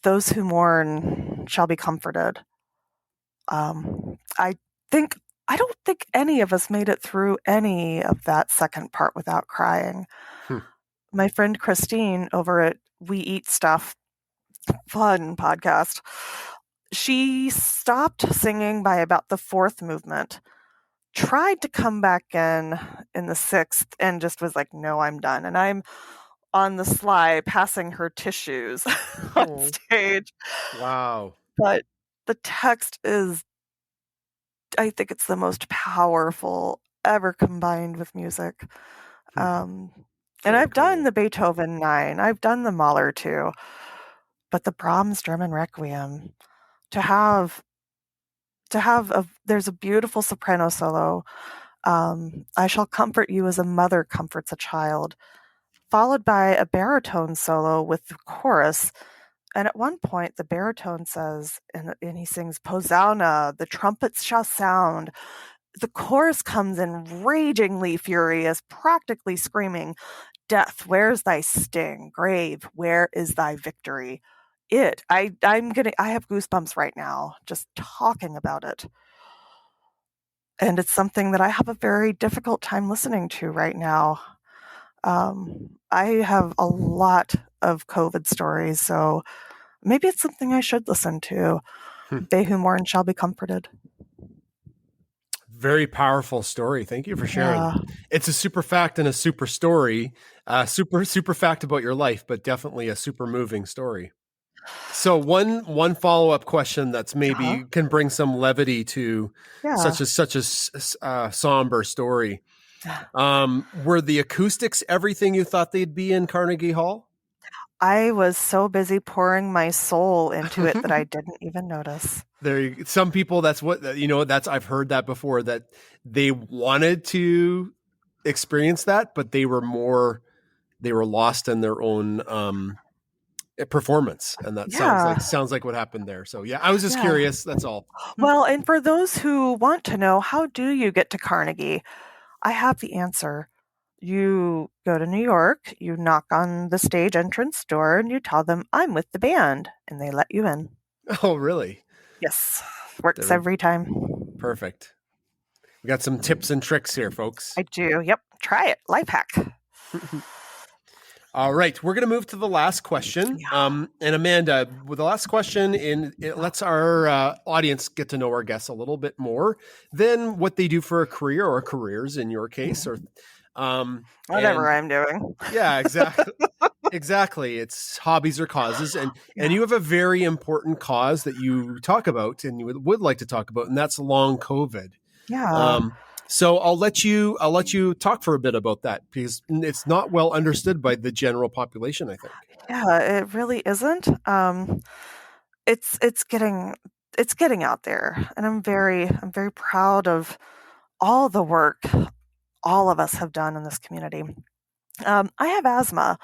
"Those who mourn shall be comforted." I don't think any of us made it through any of that second part without crying. My friend Christine over at We Eat Stuff, fun podcast, she stopped singing by about the fourth movement, tried to come back in the sixth, and just was like, no, I'm done. And on the sly passing her tissues on Oh. stage. Wow. But the text is, I think it's the most powerful ever combined with music. And Very I've done cool. the Beethoven 9, I've done the Mahler 2, but the Brahms German Requiem, there's a beautiful soprano solo. I shall comfort you as a mother comforts a child, followed by a baritone solo with the chorus. And at one point, the baritone says, and he sings, Posauna, the trumpets shall sound. The chorus comes in ragingly furious, practically screaming, Death, where's thy sting? Grave, where is thy victory? I have goosebumps right now just talking about it. And it's something that I have a very difficult time listening to right now. I have a lot of COVID stories, so maybe it's something I should listen to. They who mourn shall be comforted. Very powerful story. Thank you for sharing. Yeah. It's a super fact and a super story. Super fact about your life, but definitely a super moving story. So one follow-up question that's maybe can bring some levity to such a somber story. Were the acoustics everything you thought they'd be in Carnegie Hall? I was so busy pouring my soul into it that I didn't even notice. Some people, that's what, I've heard that before, that they wanted to experience that, but they were lost in their own performance. And that sounds like what happened there. So yeah, I was just curious. That's all. Well, and for those who want to know, how do you get to Carnegie? I have the answer. You go to New York, you knock on the stage entrance door, and you tell them, I'm with the band, and they let you in. Oh, really? Yes. Works every time. Perfect. We got some tips and tricks here, folks. I do. Yep. Try it. Life hack. All right. We're going to move to the last question. And Amanda, with the last question, it lets our audience get to know our guests a little bit more than what they do for a career, or careers in your case, or whatever I'm doing. Yeah, exactly. Exactly. It's hobbies or causes. And you have a very important cause that you talk about and you would like to talk about, and that's long COVID. Yeah. So I'll let you talk for a bit about that, because it's not well understood by the general population, I think. Yeah, it really isn't. It's getting out there, and I'm very proud of all the work all of us have done in this community. I have asthma,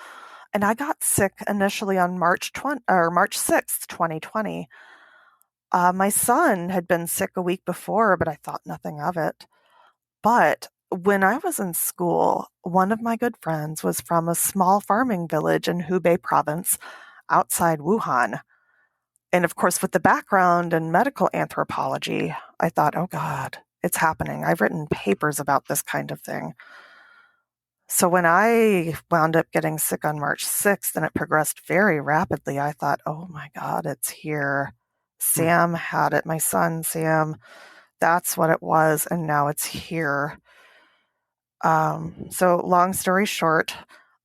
and I got sick initially on March 6th, 2020. My son had been sick a week before, but I thought nothing of it. But when I was in school, one of my good friends was from a small farming village in Hubei province outside Wuhan. And of course, with the background in medical anthropology, I thought, oh God, it's happening. I've written papers about this kind of thing. So when I wound up getting sick on March 6th and it progressed very rapidly, I thought, oh my God, it's here. Sam had it, my son, Sam. That's what it was, and now it's here. So long story short,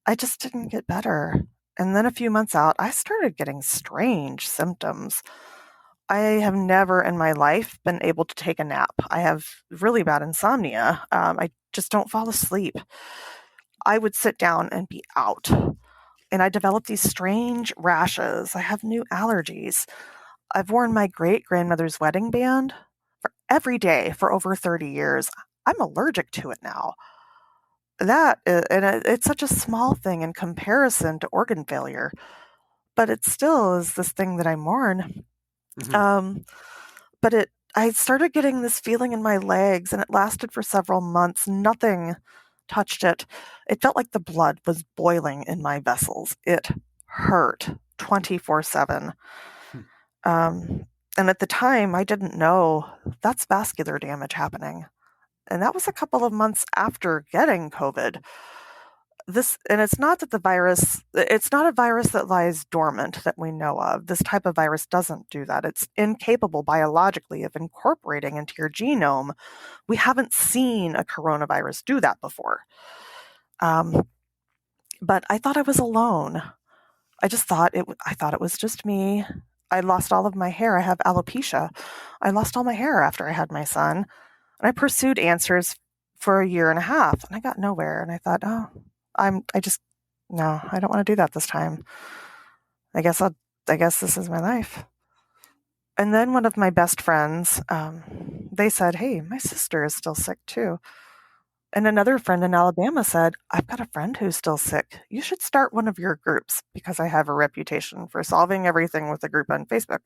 I just didn't get better. And then a few months out, I started getting strange symptoms. I have never in my life been able to take a nap. I have really bad insomnia. I just don't fall asleep. I would sit down and be out. And I developed these strange rashes. I have new allergies. I've worn my great-grandmother's wedding band for every day for over 30 years. I'm allergic to it now. It's such a small thing in comparison to organ failure, but it still is this thing that I mourn. But I started getting this feeling in my legs, and it lasted for several months. Nothing touched it. It felt like the blood was boiling in my vessels. It hurt 24/7. And at the time, I didn't know that's vascular damage happening. And that was a couple of months after getting COVID. It's not that it's not a virus that lies dormant that we know of. This type of virus doesn't do that. It's incapable biologically of incorporating into your genome. We haven't seen a coronavirus do that before. But I thought I was alone. I thought it was just me. I lost all of my hair. I have alopecia. I lost all my hair after I had my son. And I pursued answers for a year and a half, and I got nowhere. And I thought, oh, no, I don't want to do that this time. I guess this is my life. And then one of my best friends, they said, hey, my sister is still sick too. And another friend in Alabama said, I've got a friend who's still sick. You should start one of your groups because I have a reputation for solving everything with a group on Facebook.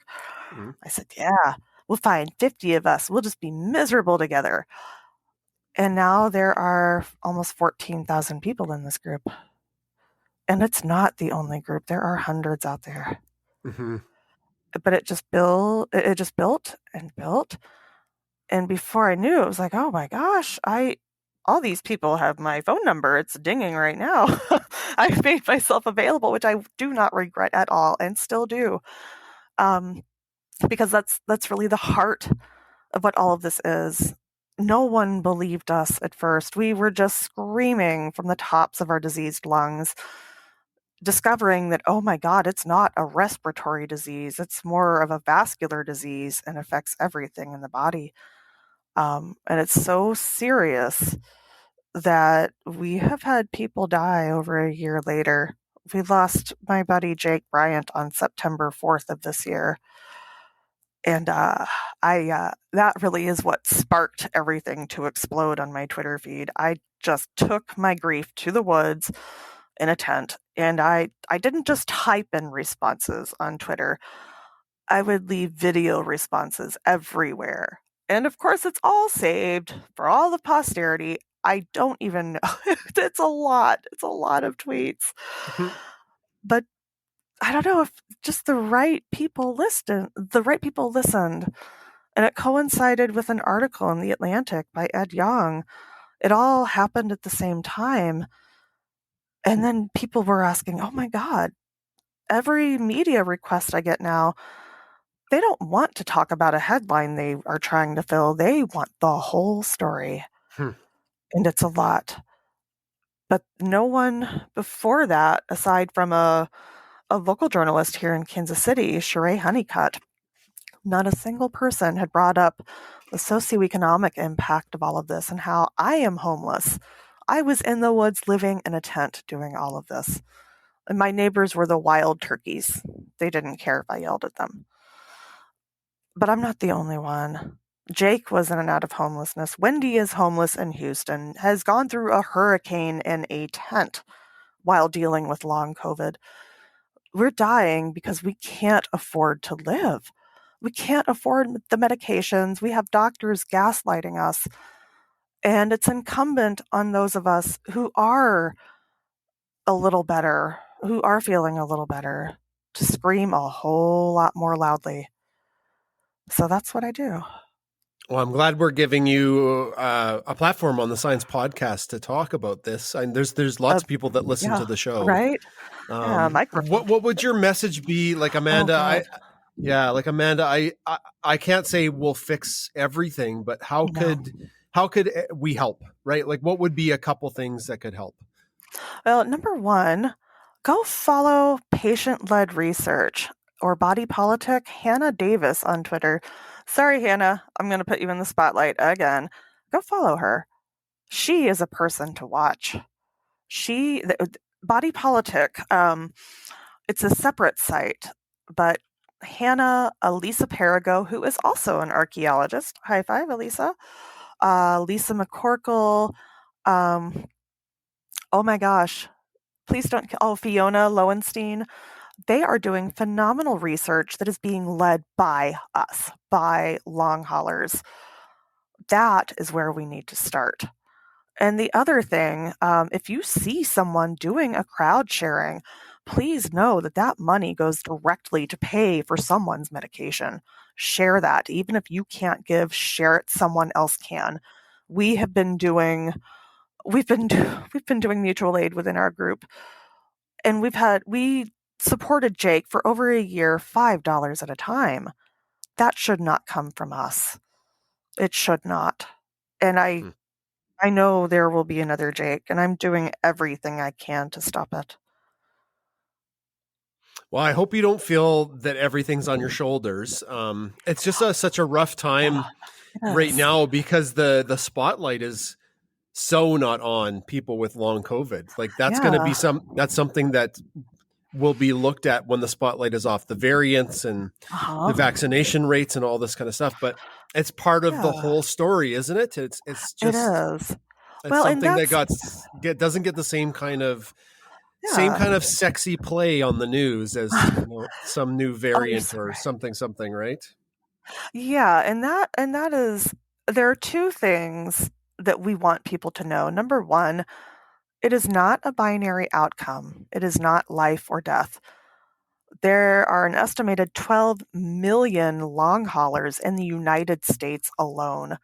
Mm-hmm. I said, yeah, we'll find 50 of us. We'll just be miserable together. And now there are almost 14,000 people in this group. And it's not the only group. There are hundreds out there. Mm-hmm. But it just built and built. And before I knew it, was like, oh my gosh, all these people have my phone number. It's dinging right now. I've made myself available, which I do not regret at all and still do. Because that's really the heart of what all of this is. No one believed us at first. We were just screaming from the tops of our diseased lungs, discovering that, oh my God, it's not a respiratory disease. It's more of a vascular disease and affects everything in the body. And it's so serious that we have had people die over a year later. We lost my buddy Jake Bryant on September 4th of this year. And that really is what sparked everything to explode on my Twitter feed. I just took my grief to the woods in a tent, and I didn't just type in responses on Twitter. I would leave video responses everywhere. And of course, it's all saved for all of posterity. I don't even know. It's a lot. It's a lot of tweets. Mm-hmm. But I don't know if just the right people listened. And it coincided with an article in The Atlantic by Ed Young. It all happened at the same time. And then people were asking, oh my God, every media request I get now, they don't want to talk about a headline they are trying to fill. They want the whole story. And it's a lot. But no one before that, aside from a local journalist here in Kansas City, Sheree Honeycutt, not a single person had brought up the socioeconomic impact of all of this and how I am homeless. I was in the woods living in a tent doing all of this. And my neighbors were the wild turkeys. They didn't care if I yelled at them. But I'm not the only one. Jake was in and out of homelessness. Wendy is homeless in Houston, has gone through a hurricane in a tent while dealing with long COVID. We're dying because we can't afford to live. We can't afford the medications. We have doctors gaslighting us. And it's incumbent on those of us who are a little better, who are feeling a little better, to scream a whole lot more loudly. So that's what I do. Well, I'm glad we're giving you a platform on the Science Podcast to talk about this. And there's lots of people that listen to the show, right? Microphone. What would your message be, like Amanda? I can't say we'll fix everything, but how could we help? Right? Like, what would be a couple things that could help? Well, number one, go follow Patient-Led Research or Body Politic Hannah Davis on Twitter. Sorry, Hannah, I'm going to put you in the spotlight again. Go follow her. She is a person to watch. Body Politic, it's a separate site, but Hannah, Elisa Perigo, who is also an archaeologist, high five, Elisa, Lisa McCorkle, oh my gosh, please don't, Fiona Lowenstein. They are doing phenomenal research that is being led by us, by long haulers. That is where we need to start. And the other thing, if you see someone doing a crowd sharing, please know that money goes directly to pay for someone's medication. Share that. Even if you can't give, share it, someone else can. We've been doing mutual aid within our group. And we supported Jake for over a year, $5 at a time. That should not come from us. It should not. And I know there will be another Jake, and I'm doing everything I can to stop it. Well, I hope you don't feel that everything's on your shoulders. It's just such a rough time right now because the spotlight is so not on people with long COVID. Like that's going to be that's something that will be looked at when the spotlight is off, the variants and the vaccination rates and all this kind of stuff. But it's part of the whole story, isn't it? It's just it is. It's something that doesn't get the same kind of sexy play on the news as some new variant or something, right? Yeah, and that is, there are two things that we want people to know. Number one, it is not a binary outcome. It is not life or death. There are an estimated 12 million long haulers in the United States alone.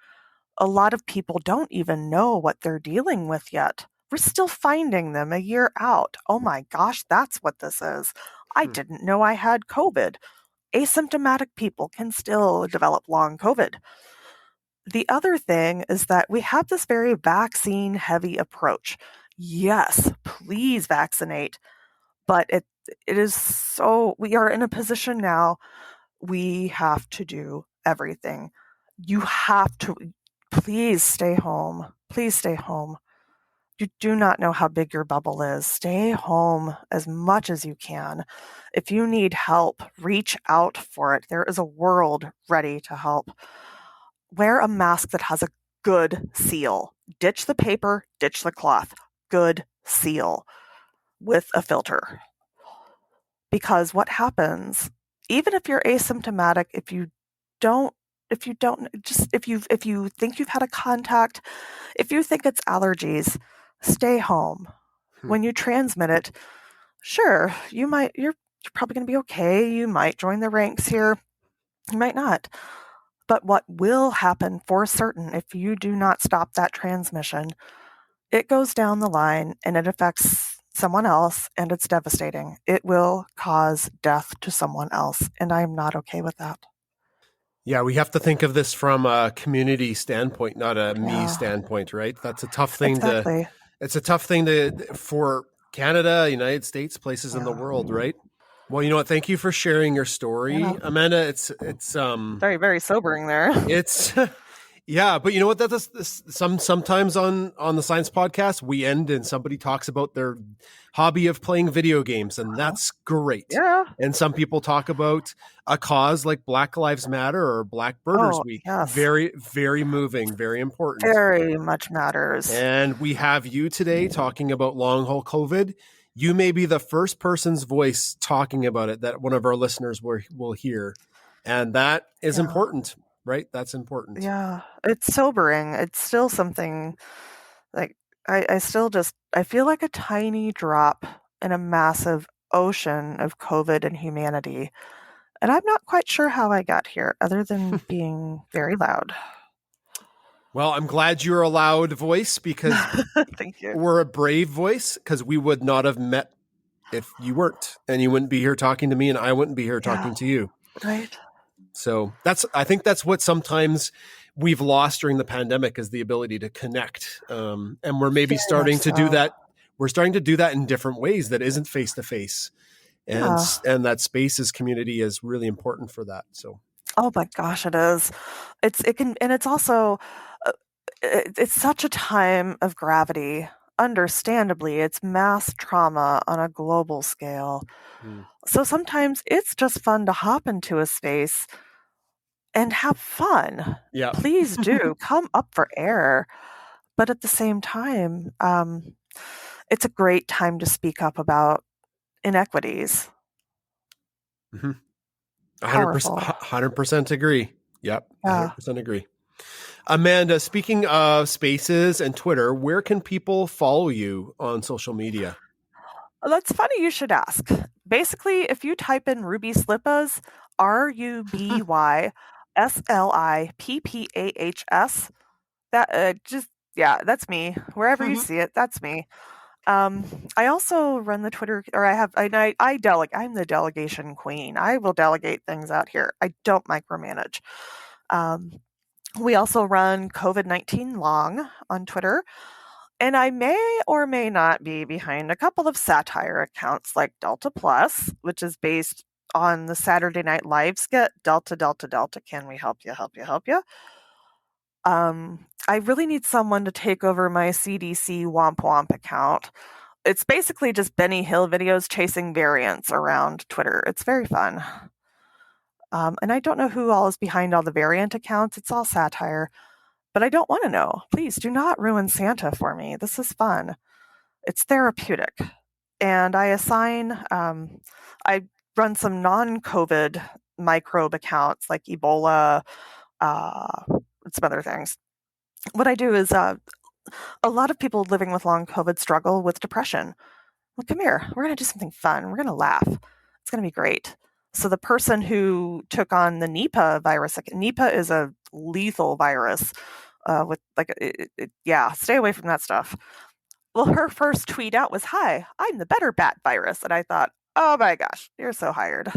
A lot of people don't even know what they're dealing with yet. We're still finding them a year out. Oh my gosh, that's what this is. I didn't know I had COVID. Asymptomatic people can still develop long COVID. The other thing is that we have this very vaccine-heavy approach. Yes, please vaccinate, but it is so, we are in a position now, we have to do everything. You have to, please stay home. Please stay home. You do not know how big your bubble is. Stay home as much as you can. If you need help, reach out for it. There is a world ready to help. Wear a mask that has a good seal. Ditch the paper, ditch the cloth. Good seal with a filter. Because what happens, even if you're asymptomatic, if you think you've had a contact, if you think it's allergies, stay home. When you transmit it, sure, you're probably going to be okay. You might join the ranks here. You might not. But what will happen for certain if you do not stop that transmission, it goes down the line and it affects someone else, and it's devastating. It will cause death to someone else, and I'm not okay with that. Yeah, we have to think of this from a community standpoint, not a me standpoint, right? That's a tough thing it's a tough thing for Canada, United States, places in the world, right? Well, you know what? Thank you for sharing your story, Amanda. It's very, very sobering there. It's yeah, but you know what? Sometimes on the science podcast we end and somebody talks about their hobby of playing video games, and that's great. Yeah. And some people talk about a cause like Black Lives Matter or Black Birders Week. Yes. Very, very moving, very important. Very much matters. And we have you today talking about long haul COVID. You may be the first person's voice talking about it that one of our listeners will hear. And that is important, right? That's important. Yeah, it's sobering. It's still something like I feel like a tiny drop in a massive ocean of COVID and humanity. And I'm not quite sure how I got here other than being very loud. Well, I'm glad you're a loud voice because Thank you. We're a brave voice because we would not have met if you weren't, and you wouldn't be here talking to me and I wouldn't be here talking to you. Right. So I think that's what sometimes we've lost during the pandemic is the ability to connect. And we're maybe starting to do that. We're starting to do that in different ways that isn't face to face. And that spaces community is really important for that. So, oh my gosh, it is. It's also, it's such a time of gravity. Understandably, it's mass trauma on a global scale. So sometimes it's just fun to hop into a space and have fun. Yeah. Please do come up for air. But at the same time, it's a great time to speak up about inequities. 100% agree. Yep. 100% agree. Amanda, speaking of spaces and Twitter, where can people follow you on social media? That's funny you should ask. Basically, if you type in Ruby Slippas, RUBYSLIPPAHS, that's me. Wherever you see it, that's me. I also run the Twitter, or I'm the delegation queen. I will delegate things out here. I don't micromanage. We also run COVID-19 Long on Twitter. And I may or may not be behind a couple of satire accounts like Delta Plus, which is based on the Saturday Night Live skit Delta, Delta, Delta, can we help you, help you, help you? I really need someone to take over my CDC Womp Womp account. It's basically just Benny Hill videos chasing variants around Twitter. It's very fun. And I don't know who all is behind all the variant accounts. It's all satire. But I don't want to know. Please do not ruin Santa for me. This is fun. It's therapeutic. And I run some non-COVID microbe accounts like Ebola, and some other things. What I do is a lot of people living with long COVID struggle with depression. Well, come here. We're going to do something fun. We're going to laugh. It's going to be great. So the person who took on the Nipah virus, Nipah is a lethal virus. Stay away from that stuff. Well, her first tweet out was, "Hi, I'm the better bat virus." And I thought, oh my gosh, you're so hired.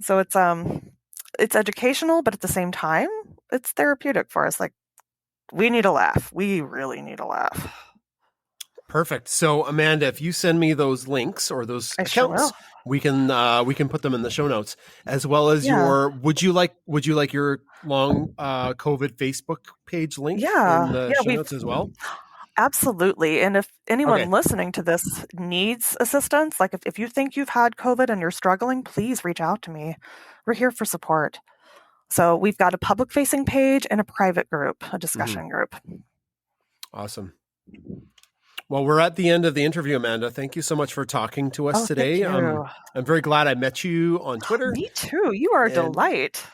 So it's educational, but at the same time, it's therapeutic for us. Like, we need a laugh. We really need a laugh. Perfect. So Amanda, if you send me those links or those I sure accounts, we can put them in the show notes, as well as Yeah. would you like your long COVID Facebook page link in the show notes as well? Absolutely. And if anyone Okay. listening to this needs assistance, like if you think you've had COVID and you're struggling, please reach out to me. We're here for support. So we've got a public facing page and a private group, a discussion group. Awesome. Well, we're at the end of the interview, Amanda. Thank you so much for talking to us today. Thank you. I'm very glad I met you on Twitter. Me too. You are a delight.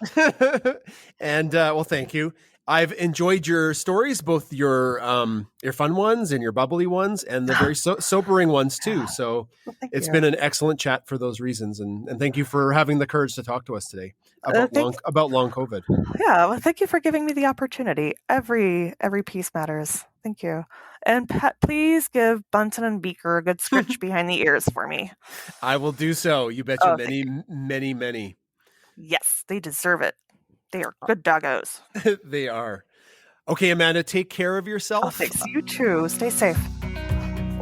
And well, thank you. I've enjoyed your stories, both your fun ones and your bubbly ones, and the very sobering ones too. So it's been an excellent chat for those reasons, and thank you for having the courage to talk to us today about long COVID. Yeah, well, thank you for giving me the opportunity. Every piece matters. Thank you. And please give Bunsen and Beaker a good scritch behind the ears for me. I will do so. You betcha. Many. Yes, they deserve it. They are good doggos. They are. Okay, Amanda, take care of yourself. Oh, thanks. You too. Stay safe.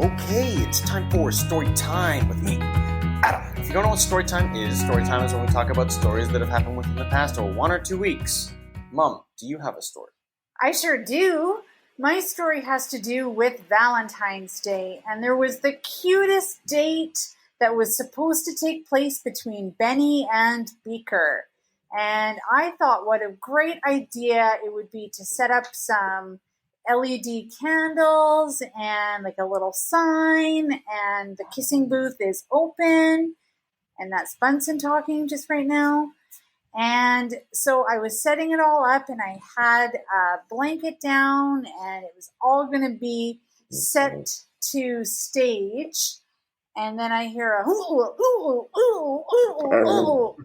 Okay, it's time for story time with me, Adam. If you don't know what story time is when we talk about stories that have happened within the past 1 or 2 weeks. Mom, do you have a story? I sure do. My story has to do with Valentine's Day, and there was the cutest date that was supposed to take place between Benny and Beaker. And I thought what a great idea it would be to set up some LED candles and like a little sign, and the kissing booth is open, and that's Bunsen talking just right now. And so I was setting it all up, and I had a blanket down, and it was all going to be set to stage. And then I hear a ooh, ooh, ooh, ooh, ooh,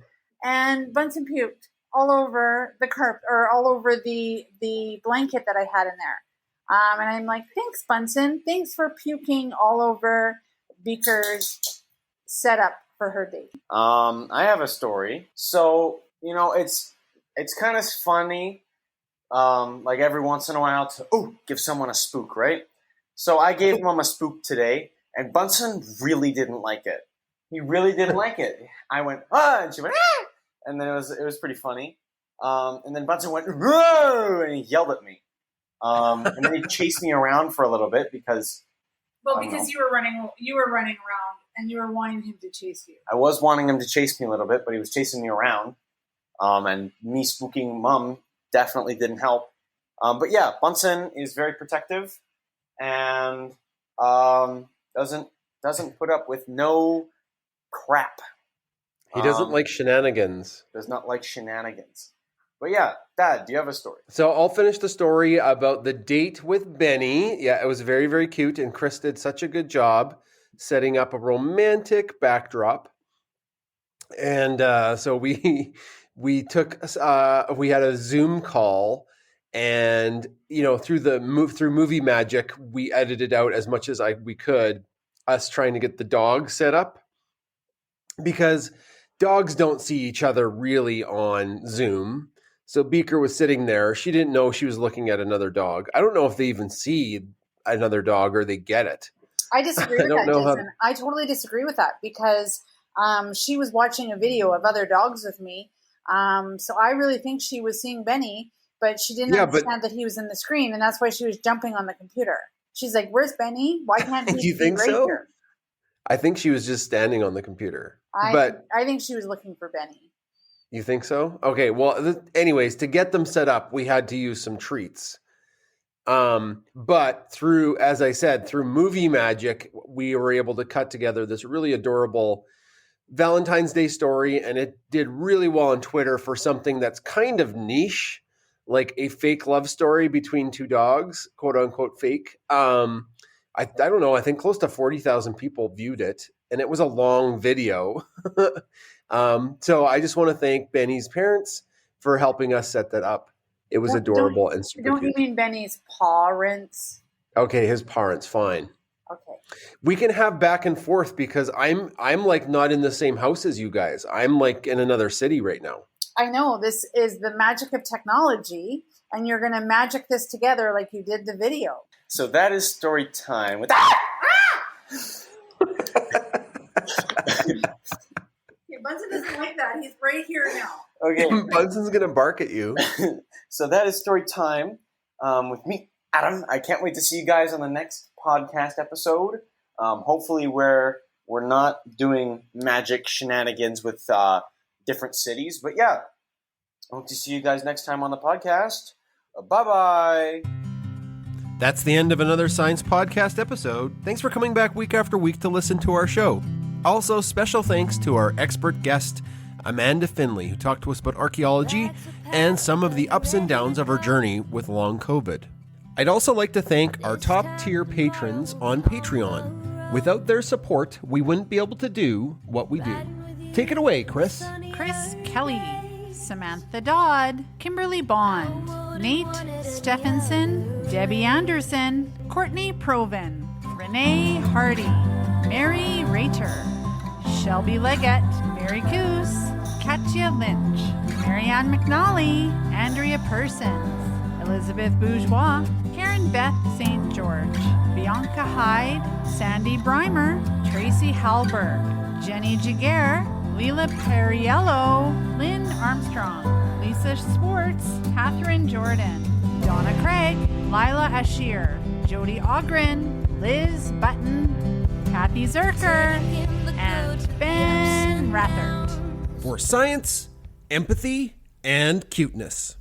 and Bunsen puked all over the carpet, or all over the blanket that I had in there. And I'm like, thanks, Bunsen. Thanks for puking all over Beaker's setup for her date. I have a story. So, it's kind of funny, like every once in a while to give someone a spook, right? So I gave Mom a spook today, and Bunsen really didn't like it. He really didn't like it. I went, and she went, ah! And then it was pretty funny. And then Bunsen went, whoa, and he yelled at me. And then he chased me around for a little bit because... you were running around and you were wanting him to chase you. I was wanting him to chase me a little bit, but he was chasing me around. And me spooking Mom definitely didn't help. But yeah, Bunsen is very protective and doesn't put up with no crap. He doesn't like shenanigans. Does not like shenanigans. But yeah, Dad, do you have a story? So I'll finish the story about the date with Benny. Yeah, it was very, very cute, and Kris did such a good job setting up a romantic backdrop. And so we had a Zoom call, and through movie magic, we edited out as much as we could us trying to get the dog set up, because dogs don't see each other really on Zoom. So Beaker was sitting there. She didn't know she was looking at another dog. I don't know if they even see another dog or they get it. I disagree with that, Jason. I totally disagree with that because she was watching a video of other dogs with me. So I really think she was seeing Benny, but she didn't understand that he was in the screen, and that's why she was jumping on the computer. She's like, "Where's Benny? Why can't he you think be right so? here?" I think she was just standing on the computer. I think she was looking for Benny. You think so? Okay. Well, anyways, to get them set up, we had to use some treats. But through, as I said, through movie magic, we were able to cut together this really adorable Valentine's Day story, and it did really well on Twitter for something that's kind of niche, like a fake love story between two dogs, quote unquote fake. I don't know. I think close to 40,000 people viewed it, and it was a long video. So I just want to thank Benny's parents for helping us set that up. It was adorable and super Don't cute. you mean Benny's parents? Okay, his parents, fine. Okay. We can have back and forth because I'm like not in the same house as you guys. I'm like in another city right now. I know, this is the magic of technology, and you're going to magic this together like you did the video. So that is story time with Bunsen doesn't like that. He's right here now. Okay. Bunsen's going to bark at you. So that is story time with me, Adam. I can't wait to see you guys on the next podcast episode. Hopefully we're not doing magic shenanigans with different cities. But yeah, I hope to see you guys next time on the podcast. Bye-bye. That's the end of another Science Podcast episode. Thanks for coming back week after week to listen to our show. Also, special thanks to our expert guest, Amanda Finley, who talked to us about archaeology and some of the ups and downs of her journey with long COVID. I'd also like to thank our top tier patrons on Patreon. Without their support, we wouldn't be able to do what we do. Take it away, Kris. Chris Kelly, Samantha Dodd, Kimberly Bond, Nate Stephenson, Debbie Anderson, Courtney Proven, Renee Hardy, Mary Rater, Shelby Leggett, Mary Coos, Katya Lynch, Marianne McNally, Andrea Persons, Elizabeth Bourgeois, Karen Beth St. George, Bianca Hyde, Sandy Breimer, Tracy Halberg, Jenny Jaguar, Leela Perriello, Lynn Armstrong, Lisa Swartz, Catherine Jordan, Donna Craig, Lila Ashir, Jody Ogren, Liz Button, Kathy Zerker, and Ben Rathert. For science, empathy, and cuteness.